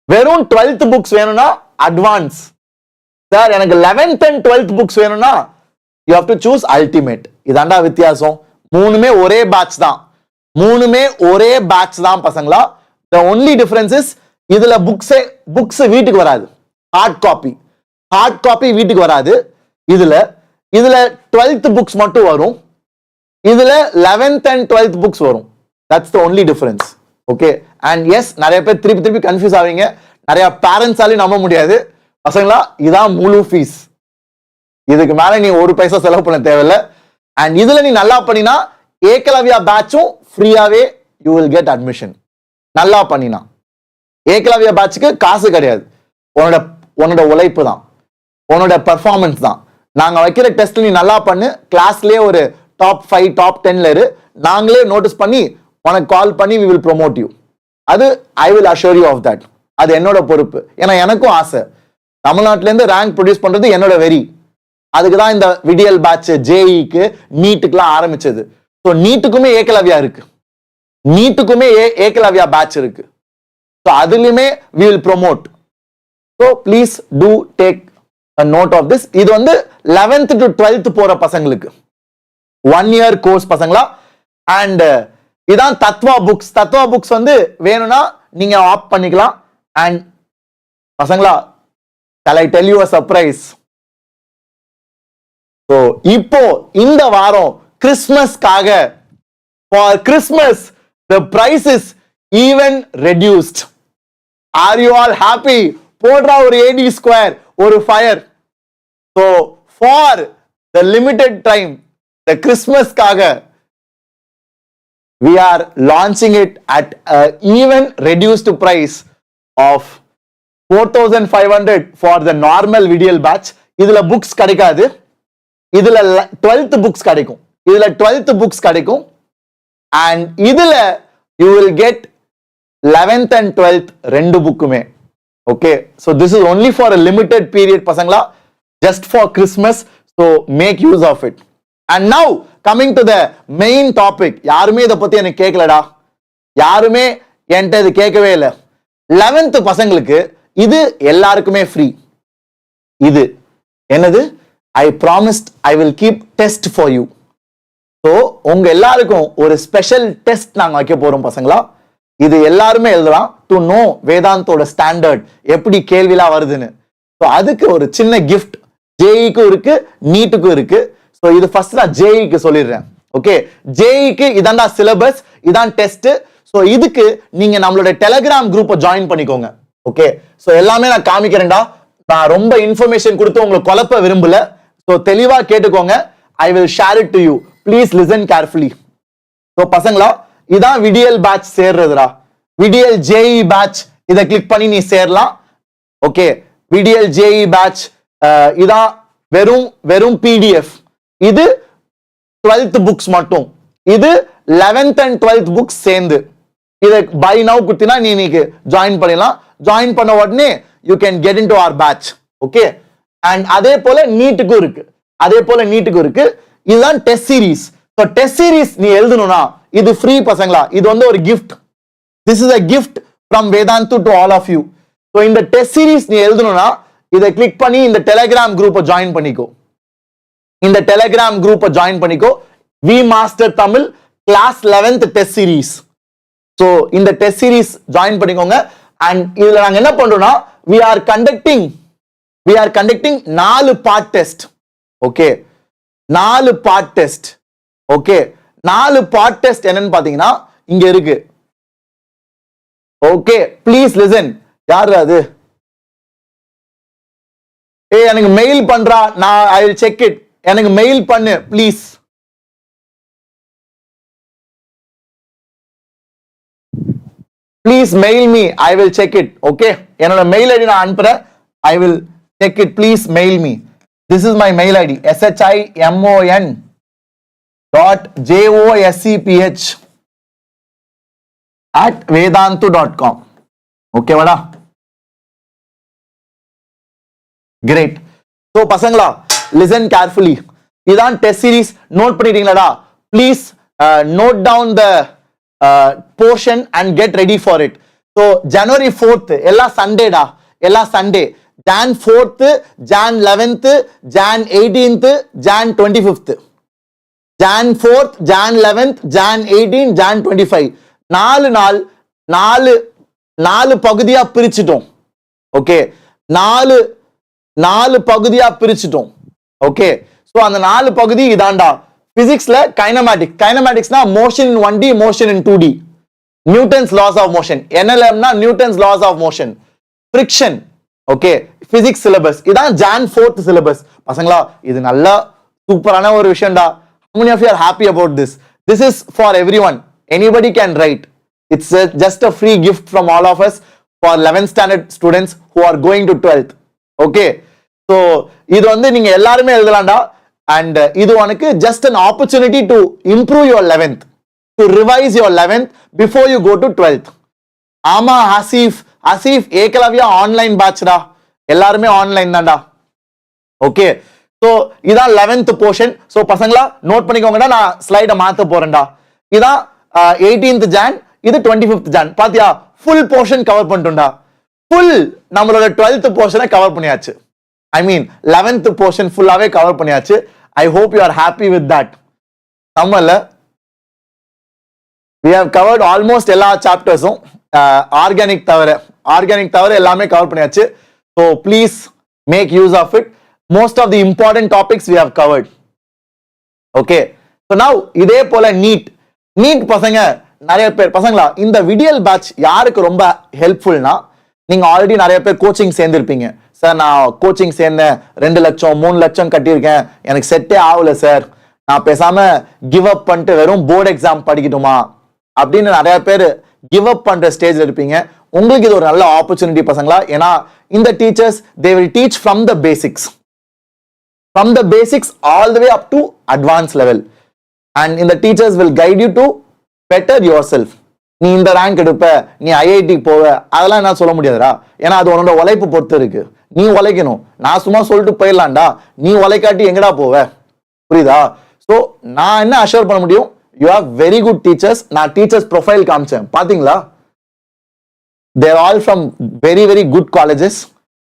வெறும் 12th புக்ஸ் வேணும்னா அட்வான்ஸ் சார் எனக்கு 11th and 12th புக்ஸ் வேணும்னா you have to choose ultimate. இதாண்டா வித்தியாசம். மூணுமே ஒரே பேட்ச் தான், மூணுமே ஒரே பேட்ச் தான் பசங்களா. the only difference is இதுல புக்ஸ் வீட்டுக்கு வராது, ஹார்ட் காப்பி வீட்டுக்கு வராது. இதுல 12th புக்ஸ் மட்டும் வரும், இதுல 11th and 12th புக்ஸ் வரும். that's the only difference. okay and yes, நிறைய பேர் திருப்பி கன்ஃபியூஸ் ஆவீங்க, நிறைய பேரண்ட்ஸாலையும் நம்ப முடியாது. பசங்களா இதான் முழு ஃபீஸ், இதுக்கு மேல நீ ஒரு பைசா செலவு பண்ண தேவையில்ல. அண்ட் இதுல நீ நல்லா பண்ணினா ஏகலவ்யா பேட்சும் ஃப்ரீயாவே யூ வில் கெட் அட்மிஷன். நல்லா பண்ணினா ஏகலவ்யா பேட்சுக்கு காசு கிடையாது, உன்னோட உழைப்பு தான், உன்னோட பெர்ஃபார்மன்ஸ் தான். நாங்க வைக்கிற டெஸ்ட் நீ நல்லா பண்ணு, கிளாஸ்லயே ஒரு டாப் 5 டாப் 10ல இரு, நாங்களே நோட்டீஸ் பண்ணி உனக்கு கால் பண்ணி we will promote you. அது I will assure you of that. அது என்னோட பொறுப்பு. ஏன்னா எனக்கும் ஆசை, தமிழ்நாட்டில இருந்து ரேங்க் ப்ரொடியூஸ் பண்றது என்னோட வெறி. அதுக்கு தான் இந்த விடிஎல் பேட்ச், ஜேஇக்கு, நீட்டுக்குலாம் ஆரம்பிச்சது. ஸோ நீட்டுக்குமே ஏகலவ்யா இருக்கு, நீட்டுக்குமே ஏகலவ்யா பேட்ச் இருக்கு. ஸோ அதுலயுமே we will promote. So please do take a note of this. இது வந்து 11th to 12th போற பசங்களுக்கு 1 year கோர்ஸ் பசங்களா. அண்ட் இதான் தத்வா புக்ஸ் வந்து வேணும்னா நீங்க ஆப் பண்ணிக்கலாம். அண்ட் பசங்களா, shall I tell you a surprise? So இப்போ இந்த வாரம் கிறிஸ்மஸ்க்காக, for Christmas the price is even reduced. Are you all happy? போடுறா ஒரு AD square, ஒரு fire. So for the limited time, the Christmasக்காக we are launching it at an even reduced price of 4,500 for the normal VDL batch. இதுல books கிடைக்காது, இதுல 12th books கிடைக்கும், இதுல 12th books கிடைக்கும். and இதுல you will get 11th and 12th ரெண்டு புக்குமே. okay so this is only for a limited period பசங்களா, just for Christmas. so make use of it. and now coming to the main topic. யாருமே இதை பத்தி எனக்கு கேட்கலடா, யாருமே என்கிட்ட இது கேட்கவே இல்லை. 11th பசங்களுக்கு இது எல்லாருக்குமே ஃப்ரீ. இது என்னது? I promised I will keep test for you. so உங்க எல்லாருக்கும் ஒரு ஸ்பெஷல் டெஸ்ட் நாங்க வைக்க போறோம் பசங்களா. இது எல்லாருமே எழுதலாம், டு நோ வேதாந்தோட ஸ்டாண்டர்ட் எப்படி கேள்விலாம் வருதுன்னு. ஸோ அதுக்கு ஒரு சின்ன கிஃப்ட் ஜேஇக்கும் இருக்கு, நீட்டுக்கும் இருக்கு. ஸோ இது ஃபர்ஸ்ட் நான் ஜேஇக்கு சொல்லிடுறேன். ஓகே, ஜேஇக்கு இதான்டா சிலபஸ், இதான் டெஸ்ட். ஸோ இதுக்கு நீங்க நம்மளோட டெலிகிராம் குரூப்பை ஜாயின் பண்ணிக்கோங்க. ஓகே, ஸோ எல்லாமே நான் காமிக்கிறேன்டா. நான் ரொம்ப இன்ஃபர்மேஷன் கொடுத்து உங்களுக்கு குழப்ப விரும்பல. ஸோ தெளிவா கேட்டுக்கோங்க. I will share it to you. Please listen carefully. So பசங்களா, இதான் விடிஎல் பேட்ச் சேர்றதுடா. விடிஎல் ஜேஇ பேட்ச், இதை கிளிக் பண்ணி நீ சேரலாம். ஓகே, விடிஎல் ஜேஇ பேட்ச் இதான் வெறும் பிடிஎஃப். இது 12th புக்ஸ் மட்டும், இது 11th and 12th புக்ஸ் சேர்ந்து. இதை பை நவ் குத்தினா நீ இன்னைக்கு ஜாயின் பண்ணிடலாம். ஜாயின் பண்ண உடனே you can get into our batch. Okay, and அதே போல நீட்டுக்கும் இருக்கு. இதுதான் test series. So test series நீ எழுதணும்னா இது ஃப்ரீ பசங்களா. இது வந்து ஒரு gift. This is a gift from Vedantu to all of you. So இந்த டெஸ்ட் சீரீஸ் நீ எழுதணும்னா இதை கிளிக் பண்ணி இந்த டெலிகிராம் குரூப்பை ஜாயின் பண்ணிக்கோ. V master Tamil class 11th test series. So இந்த டெஸ்ட் சீரீஸ் ஜாயின் பண்ணிக்கோங்க. அண்ட் இதுல நாங்க என்ன பண்றோம்னா we are conducting 4 part test. Okay, 4 part test. Okay, 4 part test என்னன்னு பாத்தீங்கன்னா இங்க இருக்கு. Okay, please listen. யாரு அது? எனக்கு மெயில் பண்றா, நான் ஐ வில் செக் இட். எனக்கு மெயில் பண்ணு please. Please mail me, I will check it. Okay, என்னோட மெயில் ஐடி நான் அனுப்புறேன். ஐ will check it. Please mail me. This is my mail ID shimon.josephh@vedantu.com. ஓகேவாடா? கிரேட். ஸோ பசங்களா, listen carefully. இதான் test series. Note பண்ணிட்டீங்களாடா? Please note down the portion and get ready for it. So January 4th எல்லாம் சண்டேடா, எல்லாம் Sunday. Jan 4th, Jan 11th, Jan 18th, Jan 25th. Jan 4th, Jan 11th, Jan 18th, Jan 25. 4 நாள் 4 பகுதியா பிரிச்சிட்டோம். Okay, 4 பகுதியா பிரிச்சிட்டோம். Okay, so அந்த 4 பகுதி இதாண்டா. பிசிக்ஸ்ல கைனமேட்டிக்ஸ்னா motion in 1D, motion in 2D. Newton's laws of motion. NLMனா Newton's laws of motion. Friction. Okay, physics syllabus இதான் Jan 4th சிலபஸ். பசங்களா, இது நல்ல சூப்பரான ஒரு விஷயம்டா. How many of you are happy about this? This is for everyone. Anybody can write. It's just a free gift from all of us for 11th standard students who are going to 12th. Okay, so இது வந்து நீங்க எல்லாருமே எழுதலாம்டா. And இது உனக்கு just an opportunity to improve your 11th, to revise your 11th before you go to 12th. ஆமா Haseef Ekalavya online பேட்ச்டா. எல்லாருமே online தான்டா. Okay, so இதான் 11th போர்ஷன். சோ பசங்களா நோட் பண்ணிக்கோங்கடா, நான் ஸ்லைட மாத்த போறேன்டா. இதான் 18th Jan, இது 25th Jan. பாத்தியா, ஃபுல் போர்ஷன் கவர் பண்ணிட்டோம்டா. ஃபுல் நம்மளோட 12th போர்ஷனை கவர் பண்ணியாச்சு. ஐ மீன் 11th போர்ஷன் ஃபுல்லாவே கவர் பண்ணியாச்சு. I hope you are happy with that. நம்மள we have covered almost எல்லா சாப்டர்ஸும். ஆர்கானிக் தவிர எல்லாமே கவர் பண்ணியாச்சு. So please make use of it. Most of the important topics we have covered. Okay, so now இதே போல NEET பசங்க நிறைய பேர். பசங்களா, இந்த விடியல் பேட்ச் யாருக்கு ரொம்ப ஹெல்ப்ஃபுல்னா, நீங்க ஆல்ரெடி நிறைய பேர் கோச்சிங் சேர்ந்திருப்பீங்க. சார், நான் கோச்சிங் சேர்ந்தேன், 2 லட்சம் 3 லட்சம் கட்டியிருக்கேன், எனக்கு செட்டே ஆகல சார், நான் பேசாம கிவ் அப் பண்ணிட்டு வெறும் போர்டு எக்ஸாம் படிக்கட்டுமா அப்படின்னு நிறைய பேர் கிவ் அப் பண்ற ஸ்டேஜ்ல இருப்பீங்க. உங்களுக்கு இது ஒரு நல்ல ஆப்பர்ச்சுனிட்டி பசங்களா. ஏன்னா இந்த teachers they will teach from the basics all the way up to advanced level, and in the teachers will guide you to better yourself. நீ இந்த ரேங்க் எடுப்ப, நீ IIT போவ, அதெல்லாம் என்ன சொல்ல முடியாதுடா. ஏன்னா அது உன்னோட உழைப்பு பொறுத்து இருக்கு. நீ உழைக்கணும். நான் சும்மா சொல்லிட்டு போயிடலாம்டா, நீ உழைக்காட்டி எங்கடா போவ? புரியுதா? சோ நான் என்ன அஷூர் பண்ண முடியும், you have very good teachers. நான் டீச்சர்ஸ் ப்ரொஃபைல் காமிச்சேன், பாத்தீங்களா? they are all from very very good colleges.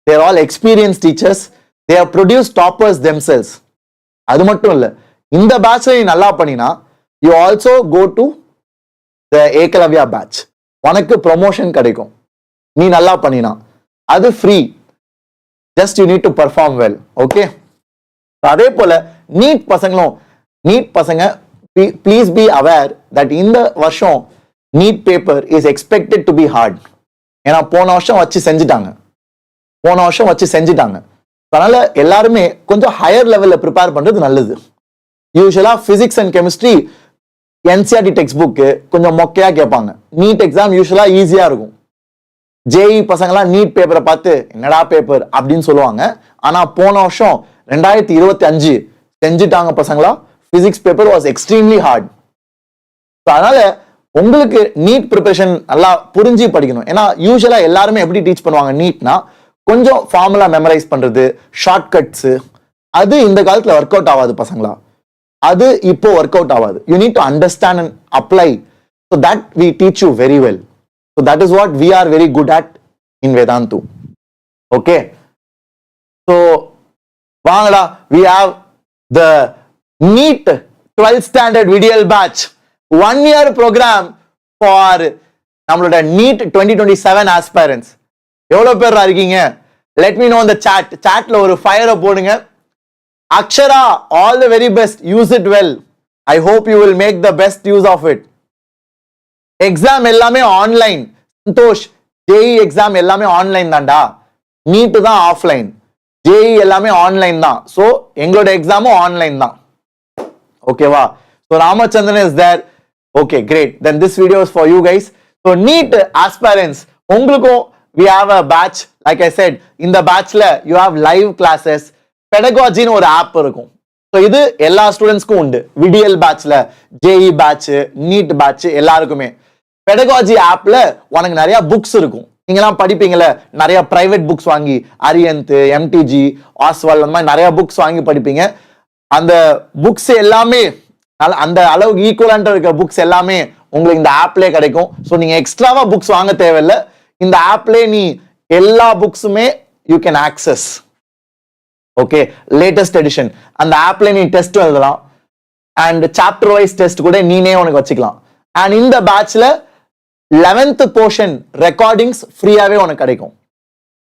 they are all experienced teachers. they have produced toppers themselves. அது மட்டும் இல்ல, இந்த பேட்ச்ல நீ நல்லா பண்ணினா you also go to the Ekalavya batch. உனக்கு ப்ரொமோஷன் கிடைக்கும் நீ நல்லா பண்ணினா. அது free. just you need to perform well. okay, அதே போல நீட் பசங்க please be aware that இந்த வருஷம் NEET paper is expected to be hard. ஏன்னா போன வருஷம் வச்சு செஞ்சுட்டாங்க. அதனால எல்லாருமே கொஞ்சம் ஹையர் லெவல்ல ப்ரிப்பேர் பண்றது நல்லது. யூசுவலா physics and chemistry NCERT text book கொஞ்சம் மொக்கையா கேட்பாங்க. நீட் எக்ஸாம் யூசுவலா ஈஸியா இருக்கும். JEE பசங்களாம் நீட் பேப்பரை பார்த்து என்னடா பேப்பர் அப்படின்னு சொல்லுவாங்க. ஆனா போன வருஷம் 2025 செஞ்சுட்டாங்க பசங்களா. Physics paper was extremely heart. அதனால உங்களுக்கு நீட் ப்ரிப்பரேஷன் நல்லா புரிஞ்சு படிக்கணும். ஏன்னா யூசுவலா எல்லாருமே எப்படி டீச் பண்ணுவாங்க நீட்னா, கொஞ்சம் ஃபார்முலா மெமரைஸ் பண்றது, ஷார்ட் கட்ஸ், அது இந்த காலத்துல ஒர்க் அவுட் ஆகாது பசங்களா. அது இப்போ ஒர்க் அவுட் ஆகாது. You need to understand and apply. So that we teach you very well. So that is what we are very good at in Vedantu. Okay, so வாங்கடா, we have the NEET 12th standard VDL batch 1 year program for நம்மளோட NEET 2027 aspirants. எவ்வளவு பேர் இருக்கீங்க? let me know in the chatல ஒரு ஃபயரை போடுங்க. Akshara, all the very best, use it well. I hope you will make the best use of it. Exam எல்லாமே online. Santhosh, JEE exam எல்லாமே online தான்டா. NEET தான் ஆஃப்லைன். JEE எல்லாமே ஆன்லைன் தான். So எங்களோட எக்ஸாமும் online தான். ஓகேவா? So Ramachandran is there. Okay, great. Then this video is for you guys. So NEET aspirants, உங்களுக்கும் we have a batch. Like I said, in the batchல you have live classes. Pedagogy னு ஒரு app இருக்கும். So இது எல்லா ஸ்டூடெண்ட்ஸ்க்கும் உண்டு. VDL batchல, JEE batch, NEET batch எல்லாருக்குமே. Pedagogy ஆப்ல உனக்கு நிறைய புக்ஸ் இருக்கும். நீங்கலாம் படிப்பீங்கல, நிறைய பிரைவேட் புக்ஸ் வாங்கி, அரியந்த், MTG, ஆஸ்வால், அந்த மாதிரி நிறைய புக்ஸ் வாங்கி படிப்பீங்க. அந்த புக்ஸ் எல்லாமே அந்த அளவுக்கு ஈக்குவலண்டா இருக்க புக்ஸ் எல்லாமே உங்களுக்கு இந்த ஆப்லயே கிடைக்கும். ஸோ நீங்க எக்ஸ்ட்ராவா புக்ஸ் வாங்க தேவையில்லை. இந்த ஆப்லயே நீ எல்லா புக்ஸுமே you can access. Okay, latest edition. And the app la nee test எழுதலாம் and chapter wise test கூட நீனே உனக்கு வச்சுக்கலாம். And இந்த batchல 11th portion recordings ஃப்ரீயாவே உனக்கு கிடைக்கும்.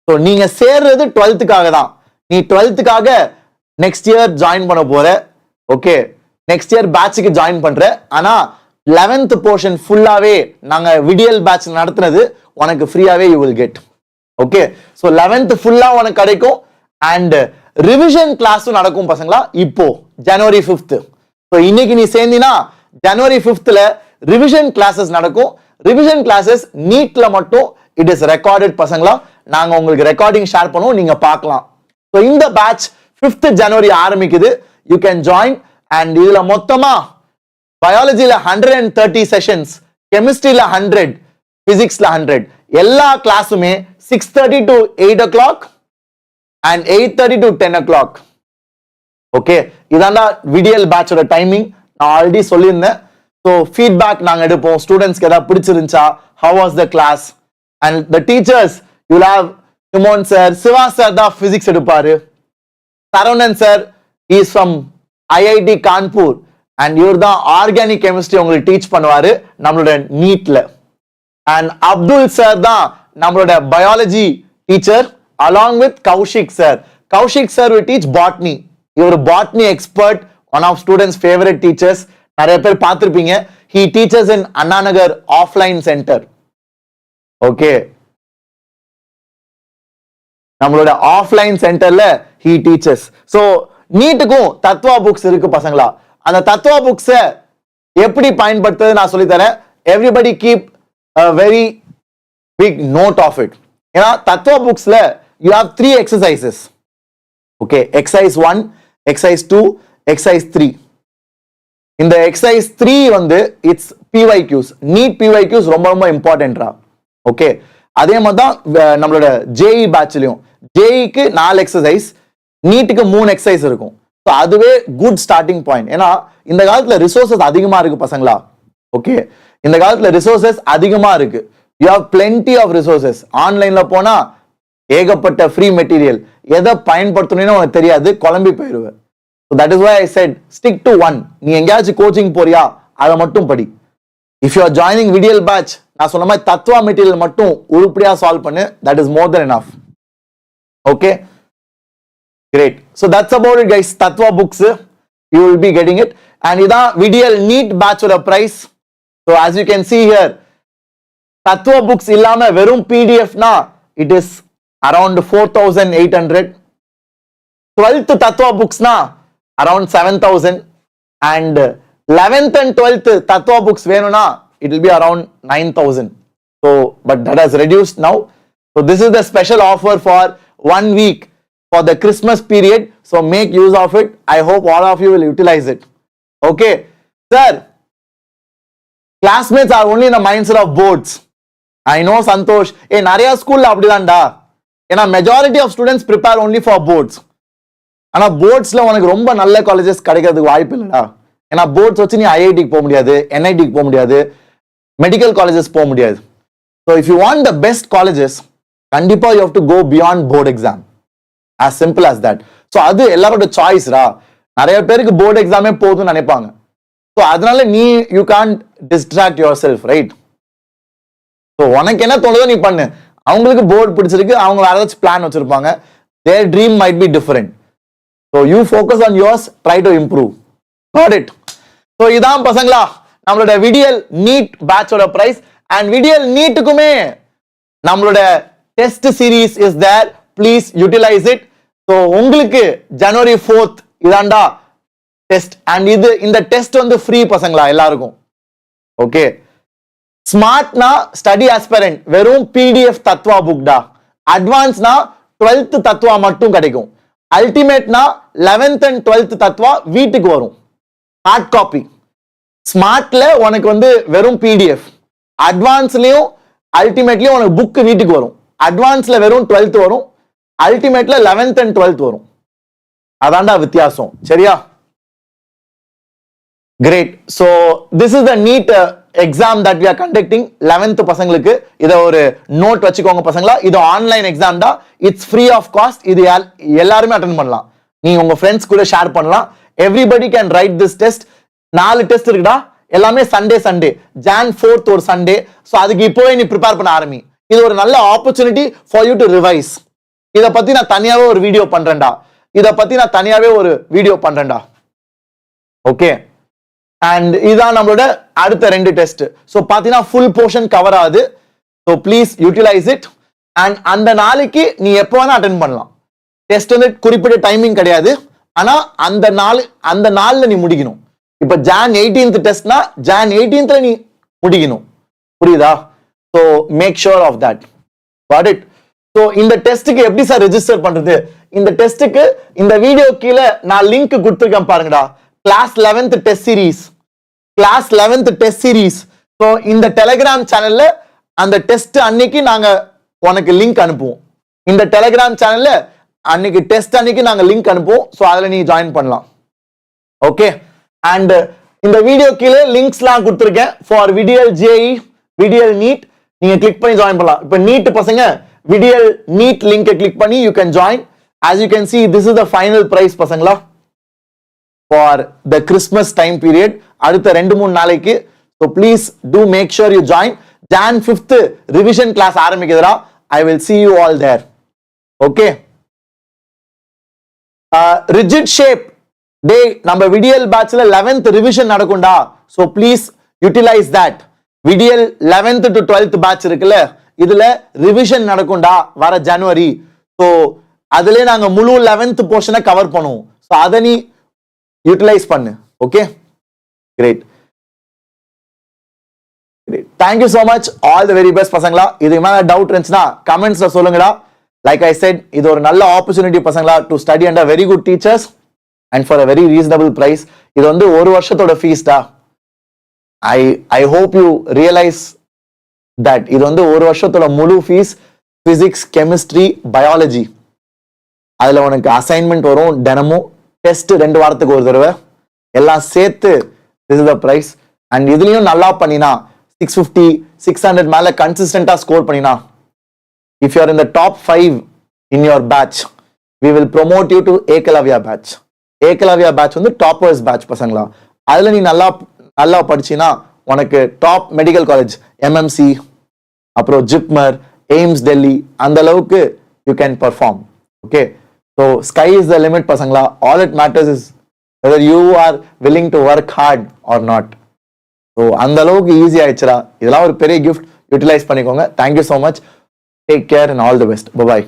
So நீங்க சேர்றது 12th காக தான். நீ 12th காக next year join பண்ண போற. Okay, next year batch க்கு join பண்ற. ஆனா 11th portion ஃபுல்லாவே நாங்க விடியல் batch நடத்துனது உனக்கு ஃப்ரீயாவே you will get. Okay, so 11th ஃபுல்லா உனக்கு கிடைக்கும். And revision class நடக்கும் பசங்களா இப்போ January 5th. So இன்னைக்கு நீ சேர்ந்தினா January 5th ல revision classes நடக்கும். revision classes நீட்ல மட்டும் it is recorded பசங்களா. நாங்க உங்களுக்கு recording share பண்ணுவோம், நீங்க பார்க்கலாம். So இந்த batch 5th January ஆரம்பிக்குது. You can join. And இதுல மொத்தமா biology ல 130 sessions, chemistry ல 100, physics ல 100, எல்லா கிளாஸுமே 6:30 to 8 o'clock and 8:30 to 10 o'clock. Okay, இதாண்டா விடியல் பேட்சோட டைமிங். நான் ஆல்ரெடி சொல்லியிருந்தேன். ஸோ ஃபீட்பேக் நாங்கள் எடுப்போம். ஸ்டூடெண்ட்ஸ்க்கு ஏதாவது பிடிச்சிருந்துச்சா, how was the class, and the teachers you have Shimon sir, Siva sir தான் பிசிக்ஸ் எடுப்பாரு, Saravanan sir is from IIT Kanpur and இவர் தான் ஆர்கானிக் கெமிஸ்ட்ரி உங்களுக்கு டீச் பண்ணுவாரு நம்மளோட நீட்ல. அண்ட் அப்துல் சார் தான் நம்மளோட biology teacher along with Kaushik sir. Kaushik sir will teach botany. இவர் botany expert, one of students favorite teachers. நிறைய பேர் பார்த்திருப்பீங்க. He teaches in Anna Nagar offline center. Okay, நம்மளோட offline centerல he teaches. So நீட்டுக்கும் Tattva books இருக்கு பசங்களா. அந்த தத்வா புக்ஸை எப்படி பயன்படுத்துறது நான் சொல்லி தரேன். Everybody keep a very big note of it. ஏன்னா Tattva புக்ஸ்ல you have 3 exercises. Okay, exercise 1, exercise 2, exercise 3. In the exercise 3 வந்து it's PYQs. Neat PYQs ரொம்ப ரொம்ப இம்பார்ட்டன்ட்ரா. ஓகே, அதே மாதிரி தான் நம்மளோட JEE பேட்ச்லயும் JEEக்கு 4 எக்ஸசைஸ், நீட்டுக்கு 3 எக்ஸசைஸ் இருக்கும். ஸோ அதுவே குட் ஸ்டார்டிங் பாயிண்ட். ஏன்னா இந்த காலத்துல ரிசோர்சஸ் அதிகமா இருக்கு பசங்களா. ஓகே, இந்த காலத்துல ரிசோர்சஸ் அதிகமா இருக்கு. You have plenty of resources. ஆன்லைன்ல போனா ஏகப்பட்ட ஃப்ரீ மெட்டீரியல், எதை பயன்படுத்தணும்னு உனக்கு தெரியாது, குழம்பி போயிடுவேன். So that is why I said stick to one. நீ எங்கேயாச்சும் கோச்சிங் போறியா அதை மட்டும் படி. If you are joining விடியல் பேட்ச், நான் சொன்ன மாதிரி தத்வா மெட்டீரியல் மட்டும் உருப்படியா சால்வ் பண்ணு. That is more than enough. Okay, great. So that's about it guys. Tattva books you will be getting it. And இதான் விடியல் நீட் பேட்சோட price. So as you can see here, Tattva books இல்லாம வெறும் PDF னா it is around 4,800. 12th Tattva books na around 7,000 and 11th and 12th Tattva books வேணும்னா it will be around 9,000. So but that has reduced now. So this is the special offer for 1 week for the Christmas period. So make use of it. I hope all of you will utilize it. Okay sir, classmates are only in the mindset of boards. I know Santosh, நிறைய ஸ்கூல்ல அப்படிதான்டா. ஏன்னா majority of students prepare only for boards. ஆனா போர்ட்ஸ்ல உனக்கு ரொம்ப நல்ல colleges கிடைக்கிறதுக்கு வாய்ப்பு இல்லைடா. ஏன்னா போர்ட்ஸ் வச்சு நீ ஐஐடிக்கு போக முடியாது, என்ஐடிக்கு போக முடியாது, மெடிக்கல் காலேஜஸ் போக முடியாது. So if you want the best colleges, கண்டிப்பா you have to go beyond board exam. as simple as that. So அது எல்லாரோட சாய்ஸ்ரா. நிறைய பேருக்கு போர்டு எக்ஸாமே போதும்னு நினைப்பாங்க. ஸோ அதனால நீ you can't distract your self, right? So உனக்கு என்ன தோணுதோ நீ பண்ணு. அவங்களுக்கு போர்டு பிடிச்சிருக்கு, அவங்க வேற ஏதாச்சும் பிளான் வச்சிருப்பாங்க. their dream might be different. So you focus on yours, try to improve. Got it? So இதான் பசங்களா நம்மளோட விடியல் நீட் பேட்சோட பிரைஸ். அண்ட் விடியல் நீட்டுக்குமே நம்மளோட test series is there. Please utilize it. So உங்களுக்கு January 4th இதாண்டா டெஸ்ட். அண்ட் இந்த டெஸ்ட் வந்து ஃப்ரீ பசங்களா எல்லாருக்கும். ஓகே, ஸ்மார்ட்னா ஸ்டடி ஆஸ்பிரண்ட் வெறும் PDF தத்வா புக்டா. அட்வான்ஸ்னா 12th தத்வா மட்டும் கிடைக்கும். அல்டிமேட்னா 11th and 12th தத்வா வீட்டுக்கு வரும் ஹார்ட் காப்பி. ஸ்மார்ட்ல உனக்கு வந்து வெறும் PDF, அட்வான்ஸ்லயும் அல்டிமேட்லயும் உனக்கு புக் வீட்டுக்கு வரும். அட்வான்ஸ்ல வெறும் 12th வரும், அல்டிமேட்ல 11th and 12th வரும். அதான்டா வித்தியாசம். சரியா? Great. So this is the NEET exam that we are conducting 11th பசங்களுக்கு இத ஒரு நோட் வச்சுக்கோங்க பசங்களா. இது ஆன்லைன் எக்ஸாம் தான், இட்ஸ் ஃப்ரீ ஆஃப் காஸ்ட். இது எல்லாருமே அட்டெண்ட் பண்ணலாம், நீங்க உங்க ஃப்ரெண்ட்ஸ் கூட ஷேர் பண்ணலாம். Everybody can write this test. 4 test இருக்குடா, எல்லாமே சண்டே Jan 4th ஒரு சண்டே. சோ அதுக்கு இப்போவே நீ ப்ரிப்பேர் பண்ண ஆரம்பி. இது ஒரு நல்ல opportunity for you to revise. இத பத்தி நான் தனியாவே ஒரு வீடியோ பண்றேன்டா. ஓகே, அண்ட் இதான் நம்மளோட அடுத்த 2 டெஸ்ட். சோ பாத்தீங்கன்னா ஃபுல் போர்ஷன் கவர் ஆகுது. So please utilize it. And அந்த நாளைக்கு நீ எப்போ வேணா அட்டெண்ட் பண்ணலாம். டெஸ்ட் வந்து குறிப்பிட்ட டைமிங் கிடையாது, ஆனா அந்த நாள்ல நீ முடிக்கணும். இப்ப Jan 18th டெஸ்ட்னா Jan 18th நீ முடிக்கணும், புரியுதா? So make sure of that. Got it? So இந்த டெஸ்ட்டுக்கு எப்படி சார் ரெஜிஸ்டர் பண்றது? இந்த டெஸ்ட்டுக்கு இந்த வீடியோ கீழே நான் லிங்க் கொடுத்துருக்கேன் பாருங்கடா. Class 11th test series. So இந்த டெலிகிராம் சேனல்ல அந்த டெஸ்ட் அன்னைக்கு நாங்க உனக்கு லிங்க் அனுப்புவோம். இந்த டெலிகிராம் சேனல்ல அன்னைக்கு டெஸ்ட் அன்னைக்கு நாங்க லிங்க் அனுப்புவோம். சோ அதுல நீ ஜாயின் பண்ணலாம். ஓகே, அண்ட் இந்த வீடியோ கீழே லிங்க்ஸ்லாம் கொடுத்துருக்கேன் ஃபார் விடியல் ஜேஇ, விடியல் நீட். நீங்க கிளிக் பண்ணி ஜாயின் பண்ணலாம். இப்ப நீட் பசங்க விடியல் நீட் லிங்க் கிளிக் பண்ணி you can join. as you can see, this is the final price பசங்களா for the Christmas time period. அடுத்த 2-3 நாளைக்கு. so please do make sure you join. Jan 5th revision class ஆரம்பிக்குதுடா. I will see you all there. okay, rigid shape day நம்ம விடியல் பேட்ச்ல 11th revision நடக்கும்டா. so please utilize that. விடியல் 11th to 12th batch இருக்குல்ல, இதுல revision நடக்கும்டா வர ஜனவரி. so அதுல நாங்க முழு 11th போர்ஷனை கவர் பண்ணுவோம். சோ அத நீ யூட்டிலைஸ் பண்ணு. Okay, great. Thank you so much, all the very best பசங்களா. இது மேல டவுட் இருந்துச்சுன்னா கமெண்ட்ஸ்ல சொல்லுங்கடா. லைக் ஐ செட், இது ஒரு நல்ல ஆப்பர்ச்சுனிட்டி பசங்களா to study under very good teachers and for a very reasonable price. இது வந்து ஒரு வருஷத்தோட ஃபீஸ் டா. I hope you realize that இது வந்து ஒரு வருஷத்தோட முழு ஃபீஸ். பிசிக்ஸ், கெமிஸ்ட்ரி, பயாலஜி, அதுல உனக்கு அசைன்மெண்ட் வரும் தினமும், டெஸ்ட் 2 வாரத்துக்கு ஒரு தடவை, எல்லாம் சேர்த்து this is the price. And இதுலயும் நல்லா பண்ணினா 650 600 மேல கன்சிஸ்டன்டா ஸ்கோர் பண்ணினா, if you are in the top 5 in your batch, we will promote you to Ekalavya batch. Ekalavya batch வந்து டாப்பர்ஸ் batch பசங்களா. அதுல நீ நல்லா படிச்சினா உனக்கு டாப் மெடிக்கல் காலேஜ் எம்எம்சி, அப்புறம் ஜிப்மர், எய்ம்ஸ் டெல்லி, அந்த அளவுக்கு you can perform. okay, so sky is the limit பசங்களா. all it matters is whether you are willing to work hard or not. so அந்த அளவுக்கு ஈஸி ஆயிடுச்சுடா. இதெல்லாம் ஒரு பெரிய கிஃப்ட், யூட்டிலைஸ் பண்ணிக்கோங்க. thank you so much, take care and all the best. bye bye.